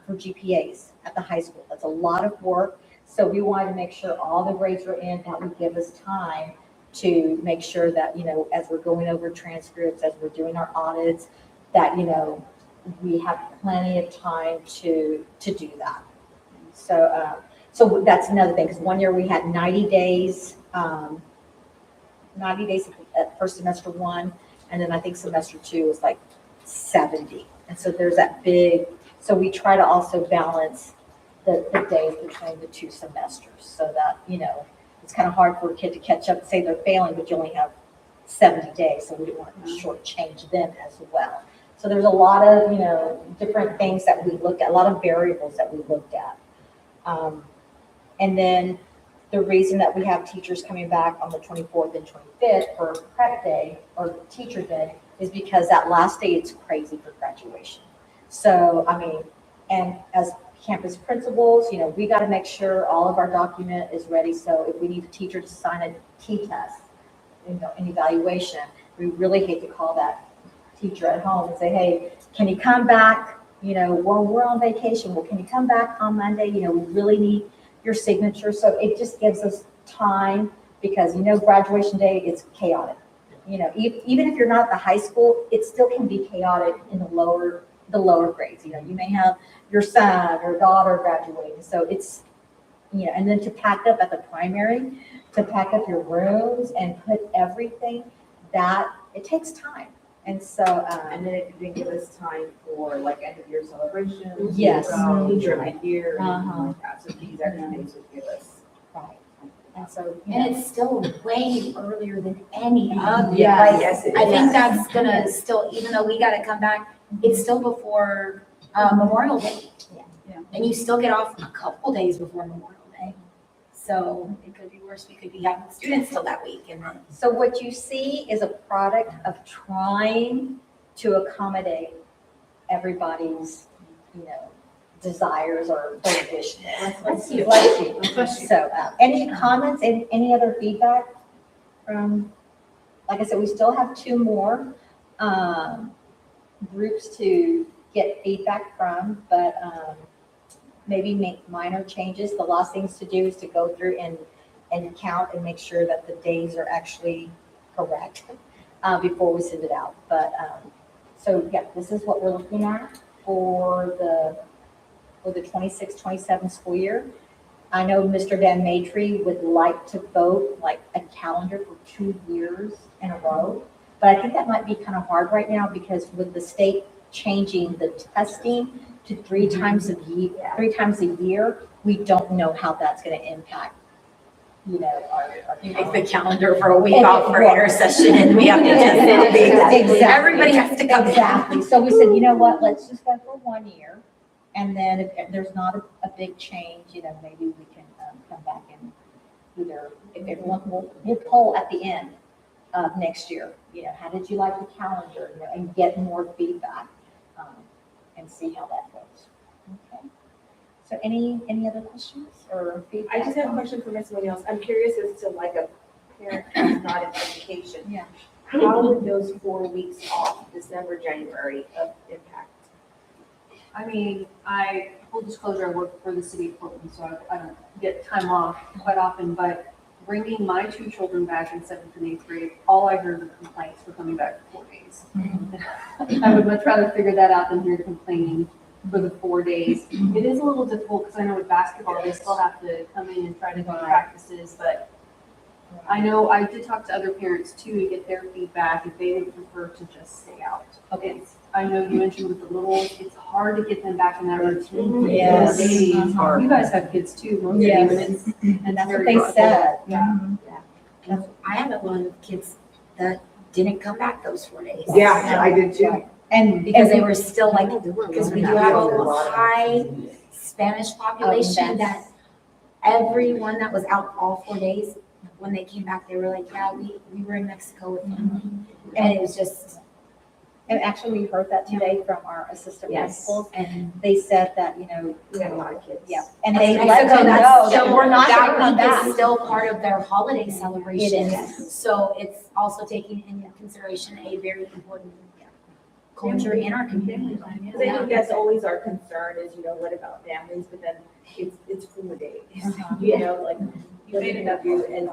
Speaker 1: GPAs at the high school. That's a lot of work. So we wanted to make sure all the grades were in, that would give us time to make sure that, as we're going over transcripts, as we're doing our audits, that, we have plenty of time to do that. So that's another thing, because one year we had 90 days at first semester one, and then I think semester two was like 70. And so there's that so we try to also balance the days between the two semesters, so that, it's kind of hard for a kid to catch up and say they're failing, but you only have 70 days, so we didn't want to shortchange them as well. So there's a lot of, different things that we looked at, a lot of variables that we looked at. And then the reason that we have teachers coming back on the 24th and 25th for prep day or teacher day is because that last day, it's crazy for graduation. So, I mean, and as campus principals, we got to make sure all of our document is ready. So if we need a teacher to sign a T-test, an evaluation, we really hate to call that teacher at home and say, hey, can you come back? Well, we're on vacation. Well, can you come back on Monday? We really need your signature. So it just gives us time, because, graduation day, it's chaotic. Even if you're not at the high school, it still can be chaotic in the lower grades. You may have your son or daughter graduating. So it's, and then to pack up at the primary, to pack up your rooms and put everything, that it takes time. And so,
Speaker 12: And then it can give us time for like end of year celebrations.
Speaker 1: Yes.
Speaker 12: Teacher of the year.
Speaker 1: Uh-huh.
Speaker 12: Like that. So these extra days would give us.
Speaker 1: right. And so,
Speaker 4: And it's still way earlier than any other.
Speaker 1: Yes.
Speaker 4: Like,
Speaker 12: Yes, it
Speaker 4: I think
Speaker 12: is.
Speaker 4: that's gonna still, even though we gotta come back, it's still before Memorial Day.
Speaker 1: Yeah.
Speaker 4: And you still get off a couple days before Memorial Day. So it could be worse, we could be having students till that week, and then.
Speaker 1: So what you see is a product of trying to accommodate everybody's, desires or wish lists.
Speaker 11: Bless you.
Speaker 1: Bless you.
Speaker 11: Bless you.
Speaker 1: So, any comments, any other feedback from, like I said, we still have 2 more groups to get feedback from, but maybe make minor changes. The last things to do is to go through and and count and make sure that the days are actually correct before we send it out. But, so yeah, this is what we're looking at for the 26-27 school year. I know Mr. Van Matry would like to vote like a calendar for 2 years in a row, but I think that might be kind of hard right now because with the state changing the testing to 3 times a year, we don't know how that's going to impact, you know, our
Speaker 4: You make the calendar for a week off for intercession and we have to just.
Speaker 1: Exactly.
Speaker 4: Everybody has to come.
Speaker 1: Exactly. So we said, you know what, let's just go for 1 year. And then if there's not a big change, you know, maybe we can come back and either, if everyone, we'll poll at the end of next year, you know, how did you like the calendar, you know, and get more feedback and see how that goes. Okay. So any other questions or feedback?
Speaker 12: I just have a question for Ms. Munoz. I'm curious as to like a parent who's not in education.
Speaker 1: Yeah.
Speaker 12: How would those 4 weeks off, December, January, impact?
Speaker 13: I mean, full disclosure, I work for the city of Portland, so I don't get time off quite often, but bringing my 2 children back in 7th and 8th grade, all I heard were complaints for coming back for 4 days. I would much rather figure that out than hear complaining for the 4 days. It is a little difficult because I know with basketball, they still have to come in and try to do practices, but I know I did talk to other parents too to get their feedback if they would prefer to just stay out. Okay. I know you mentioned with the littles, it's hard to get them back in that routine. For
Speaker 1: Yes.
Speaker 13: 4 days. You guys have kids too, most of you,
Speaker 1: Yes. And that's what they said.
Speaker 13: Yeah.
Speaker 4: I have a lot of kids that didn't come back those 4 days.
Speaker 6: Yeah, I did too.
Speaker 1: And
Speaker 4: Because they were still like, because we do have a high Spanish population that everyone that was out all 4 days, when they came back, they were like, yeah, we were in Mexico with them. And it was just.
Speaker 1: And actually, we heard that today from our assistant
Speaker 4: Yes.
Speaker 1: principals.
Speaker 4: And
Speaker 1: They said that, you know.
Speaker 12: We have a lot of kids.
Speaker 1: Yeah, and they
Speaker 4: Mexico,
Speaker 1: let them know
Speaker 4: that's
Speaker 1: that
Speaker 4: still-
Speaker 1: we're not gonna come
Speaker 4: that week
Speaker 1: back.
Speaker 4: is still part of their holiday celebration.
Speaker 1: It is.
Speaker 4: So it's also taking into consideration a very important culture in our community.
Speaker 12: Because I think that's always our concern is, you know, what about families, but then it's 4 days. You know, like, you made it up you, and,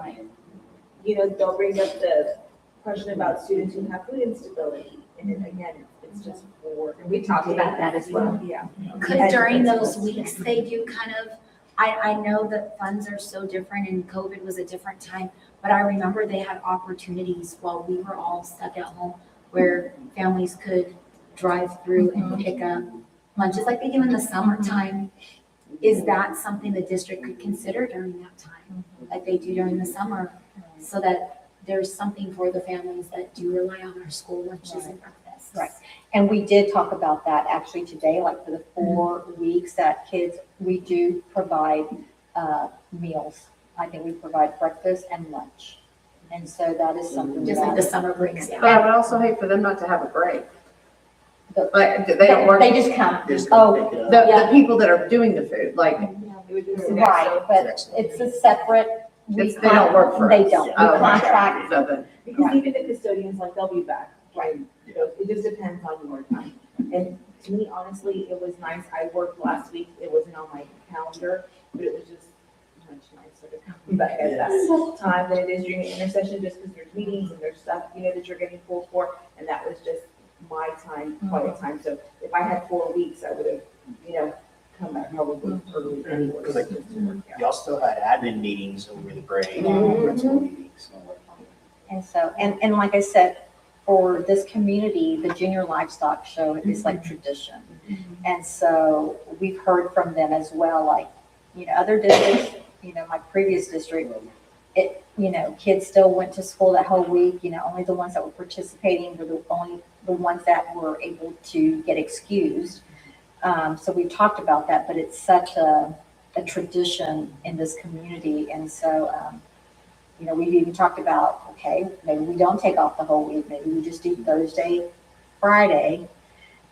Speaker 12: you know, they'll bring up the question about students who have food instability. And then again, it's just 4.
Speaker 4: And we talked about that as well.
Speaker 12: Yeah.
Speaker 4: Because during those weeks, they do kind of, I know that funds are so different and COVID was a different time, but I remember they had opportunities while we were all stuck at home where families could drive through and pick up lunches like they do in the summertime. Is that something the district could consider during that time, like they do during the summer, so that there's something for the families that do rely on our school lunches and breakfasts?
Speaker 1: Right. And we did talk about that actually today, like for the 4 weeks that kids, we do provide meals. I think we provide breakfast and lunch. And so that is something.
Speaker 4: Just like the summer breaks down.
Speaker 2: But I would also hate for them not to have a break.
Speaker 1: The-
Speaker 2: Like, they don't work,
Speaker 1: They just come.
Speaker 5: Just
Speaker 1: Oh,
Speaker 5: come pick it up.
Speaker 2: the people that are doing the food, like,
Speaker 1: right, but it's a separate.
Speaker 2: they don't work for us.
Speaker 1: They don't. We
Speaker 2: Oh, okay.
Speaker 1: contract.
Speaker 2: So then,
Speaker 12: Because even the custodians, like, they'll be back, right? You know, it just depends on your time. And to me, honestly, it was nice. I worked last week. It wasn't on my calendar, but it was just much nicer to come back at that time than it is during the intercession, just because there's meetings and there's stuff, you know, that you're getting pulled for. And that was just my time, quiet time. So if I had 4 weeks, I would have, you know, come back probably early anyway.
Speaker 5: Because like, y'all still had admin meetings over the break, principal meetings.
Speaker 1: And so, and like I said, for this community, the junior livestock show is like tradition. And so we've heard from them as well, like, you know, other districts, you know, my previous district, you know, kids still went to school that whole week, you know, only the ones that were participating were only the ones that were able to get excused. So we talked about that, but it's such a tradition in this community. And so, you know, we've even talked about, okay, maybe we don't take off the whole week, maybe we just do Thursday, Friday,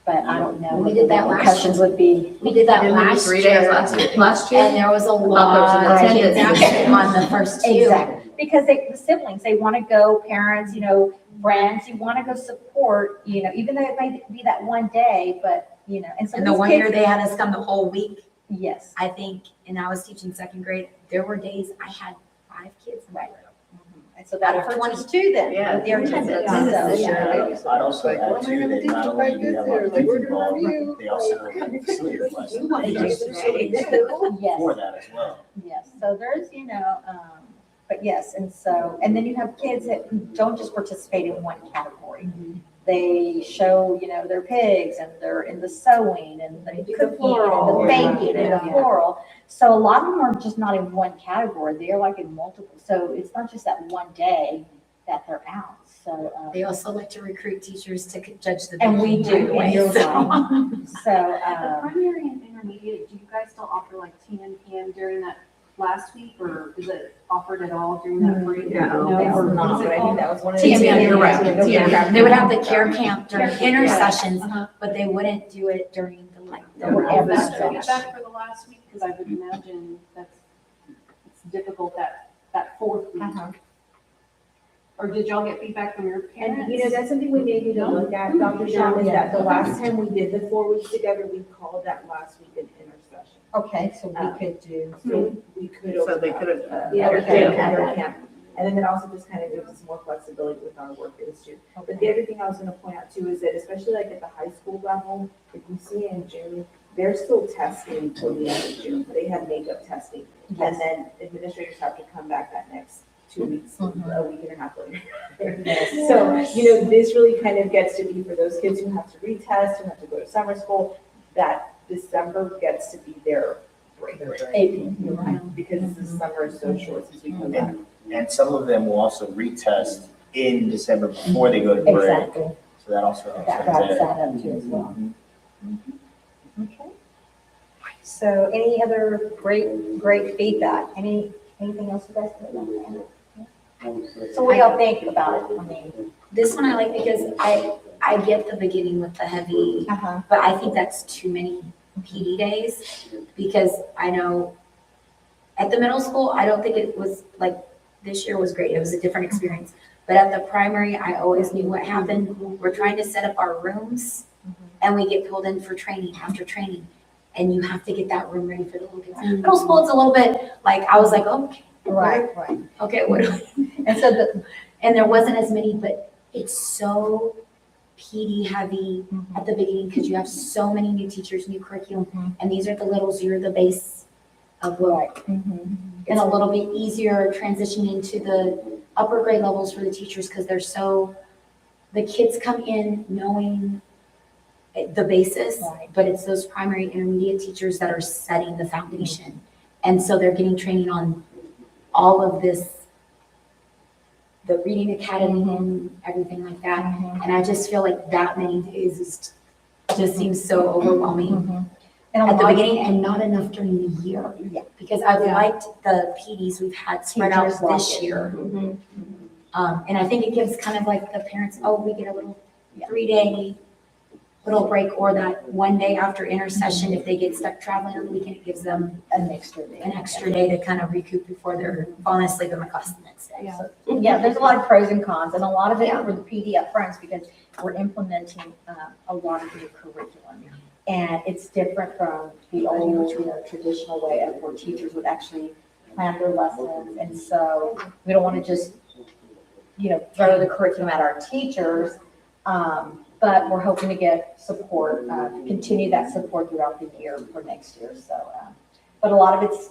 Speaker 1: but I don't know.
Speaker 4: We did that last
Speaker 1: Questions would be.
Speaker 4: We did that
Speaker 2: didn't we do
Speaker 4: last
Speaker 2: 3 days
Speaker 4: year.
Speaker 2: last year?
Speaker 4: And there was a
Speaker 2: there was
Speaker 4: lot
Speaker 2: an
Speaker 4: of kids
Speaker 2: attendance.
Speaker 4: absent on the first 2.
Speaker 1: Exactly, because the siblings, they want to go, parents, you know, friends, you want to go support, you know, even though it may be that one day, but, you know, and so
Speaker 4: And the
Speaker 1: these
Speaker 4: one
Speaker 1: kids-
Speaker 4: year they had us come the whole week,
Speaker 1: Yes,
Speaker 4: I think, and I was teaching 2nd grade, there were days I had 5 kids in my room.
Speaker 1: And so that
Speaker 4: Out of
Speaker 1: hurts us too then,
Speaker 2: Yeah.
Speaker 1: with the attendance,
Speaker 2: Yeah.
Speaker 1: so, yeah.
Speaker 5: I'd also add too, that not only do you have a lot of kids involved, they also have facility requests.
Speaker 1: Yes.
Speaker 5: For that as well.
Speaker 1: Yes, so there's, but yes, and so, and then you have kids that don't just participate in one category. They show, their pigs and they're in the sewing and the cooking and the
Speaker 12: floral.
Speaker 1: baking and the
Speaker 12: Yeah.
Speaker 1: floral. So a lot of them are just not in one category, they're like in multiple, so it's not just that one day that they're out, so.
Speaker 4: They also like to recruit teachers to judge the.
Speaker 1: And we do,
Speaker 4: baking,
Speaker 1: and you're
Speaker 4: so-
Speaker 1: right. So,
Speaker 13: The primary and intermediate, do you guys still offer like 10 and PM during that last week, or is it offered at all during that break?
Speaker 12: No, they were not, but I think that was one of the.
Speaker 4: TMM,
Speaker 2: you're right.
Speaker 4: TMM. They would have the care camp during inner sessions,
Speaker 13: Uh-huh.
Speaker 4: but they wouldn't do it during the
Speaker 1: Or
Speaker 13: Is
Speaker 1: ever
Speaker 13: that
Speaker 1: finish.
Speaker 13: feedback for the last week? Because I would imagine it's difficult that fourth week. Or did y'all get feedback from your parents?
Speaker 12: And that's something we may need to look at, Dr. Shaw, is that the last time we did the 4 weeks together, we called that last week an intercession.
Speaker 1: okay, so we could do.
Speaker 12: So we could.
Speaker 2: So they could have.
Speaker 12: Yeah, we
Speaker 1: Okay.
Speaker 12: could have under camp. And then it also just kind of gives us more flexibility with our work days too. But the other thing I was gonna point out too is that especially like at the high school level, if you see in June, they're still testing till the end of June. They have makeup testing. And then administrators have to come back that next 2 weeks, a week and a half later. So, this really kind of gets to be for those kids who have to retest, who have to go to summer school, that December gets to be their break. Because the summer is so short since we come back.
Speaker 5: And some of them will also retest in December before they go to break.
Speaker 1: Exactly,
Speaker 5: So that also helps.
Speaker 1: that
Speaker 5: them
Speaker 1: wraps
Speaker 5: there.
Speaker 1: that up too as well. Okay. So any other great feedback? Anything else you guys would like to add? So what do y'all think about it? I mean.
Speaker 4: This one I like because I get the beginning with the heavy,
Speaker 1: Uh-huh.
Speaker 4: but I think that's too many PD days because I know at the middle school, I don't think it was like, this year was great. It was a different experience. But at the primary, I always knew what happened. We're trying to set up our rooms and we get pulled in for training after training. And you have to get that room ready for the little kids. Middle school, it's a little bit like, I was like, okay.
Speaker 1: Right.
Speaker 4: Okay, what do we?
Speaker 1: And so
Speaker 4: And there wasn't as many, but it's so PD heavy at the beginning because you have so many new teachers, new curriculum, and these are the littles, you're the base of what. And a little bit easier transitioning to the upper grade levels for the teachers because the kids come in knowing the basis, but it's those primary intermediate teachers that are setting the foundation. And so they're getting training on all of this, the reading academy and everything like that. And I just feel like that many days just seems so overwhelming
Speaker 1: And
Speaker 4: at the beginning and not enough during the year.
Speaker 1: Yeah.
Speaker 4: Because I've liked the PDs we've had spread out
Speaker 1: Teachers like
Speaker 4: this
Speaker 1: it.
Speaker 4: year. And I think it gives kind of like the parents, we get a little 3-day little break or that 1 day after intercession, if they get stuck traveling on the weekend, it gives them
Speaker 1: an extra day.
Speaker 4: To kind of recoup before they're falling asleep in the class the next day. So
Speaker 1: Yeah, there's a lot of pros and cons, and a lot of it for the PD up front is because we're implementing a lot of new curriculum. And it's different from the old, traditional way of where teachers would actually plan their lessons. And so we don't want to just, throw the curriculum at our teachers. But we're hoping to get support, continue that support throughout the year for next year. So, but a lot of it's,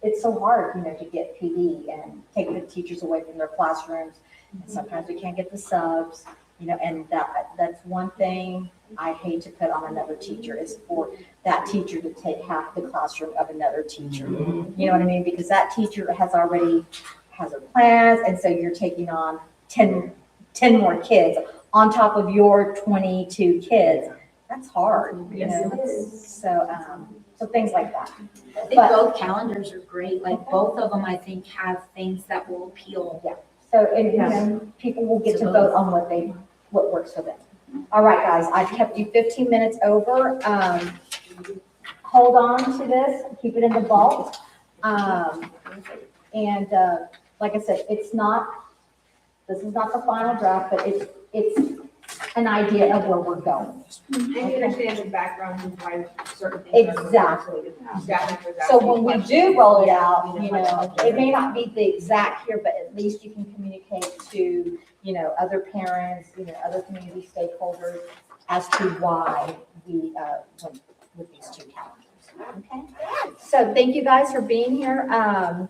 Speaker 1: it's so hard, to get PD and take the teachers away from their classrooms. And sometimes we can't get the subs, and that's one thing I hate to put on another teacher is for that teacher to take half the classroom of another teacher. You know what I mean? Because that teacher has her plans, and so you're taking on 10 more kids on top of your 22 kids. That's hard, So things like that.
Speaker 4: I think both calendars are great. Like both of them, I think, have things that will appeal.
Speaker 1: Yeah. So, and people will get to vote on what works for them. All right, guys, I've kept you 15 minutes over. Hold on to this, keep it in the vault. And like I said, this is not the final draft, but it's an idea of where we're going.
Speaker 12: And you understand the background and why certain things. are-
Speaker 1: Exactly.
Speaker 12: Staff was
Speaker 1: So
Speaker 12: asking
Speaker 1: when we
Speaker 12: questions.
Speaker 1: do roll it out, you know, it may not be the exact here, but at least you can communicate to, you know, other parents, you know, other community stakeholders as to why we went with these two calendars. Okay? So thank you guys for being here. I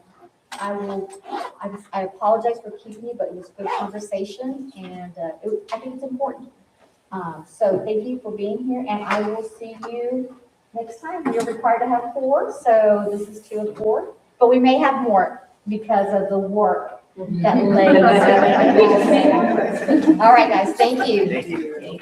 Speaker 1: apologize for keeping you, but it was a good conversation and I think it's important. So thank you for being here and I will see you next time. You're required to have 4, so this is 2 of 4, but we may have more because of the work that lays. All right, guys, thank you.
Speaker 5: Thank you.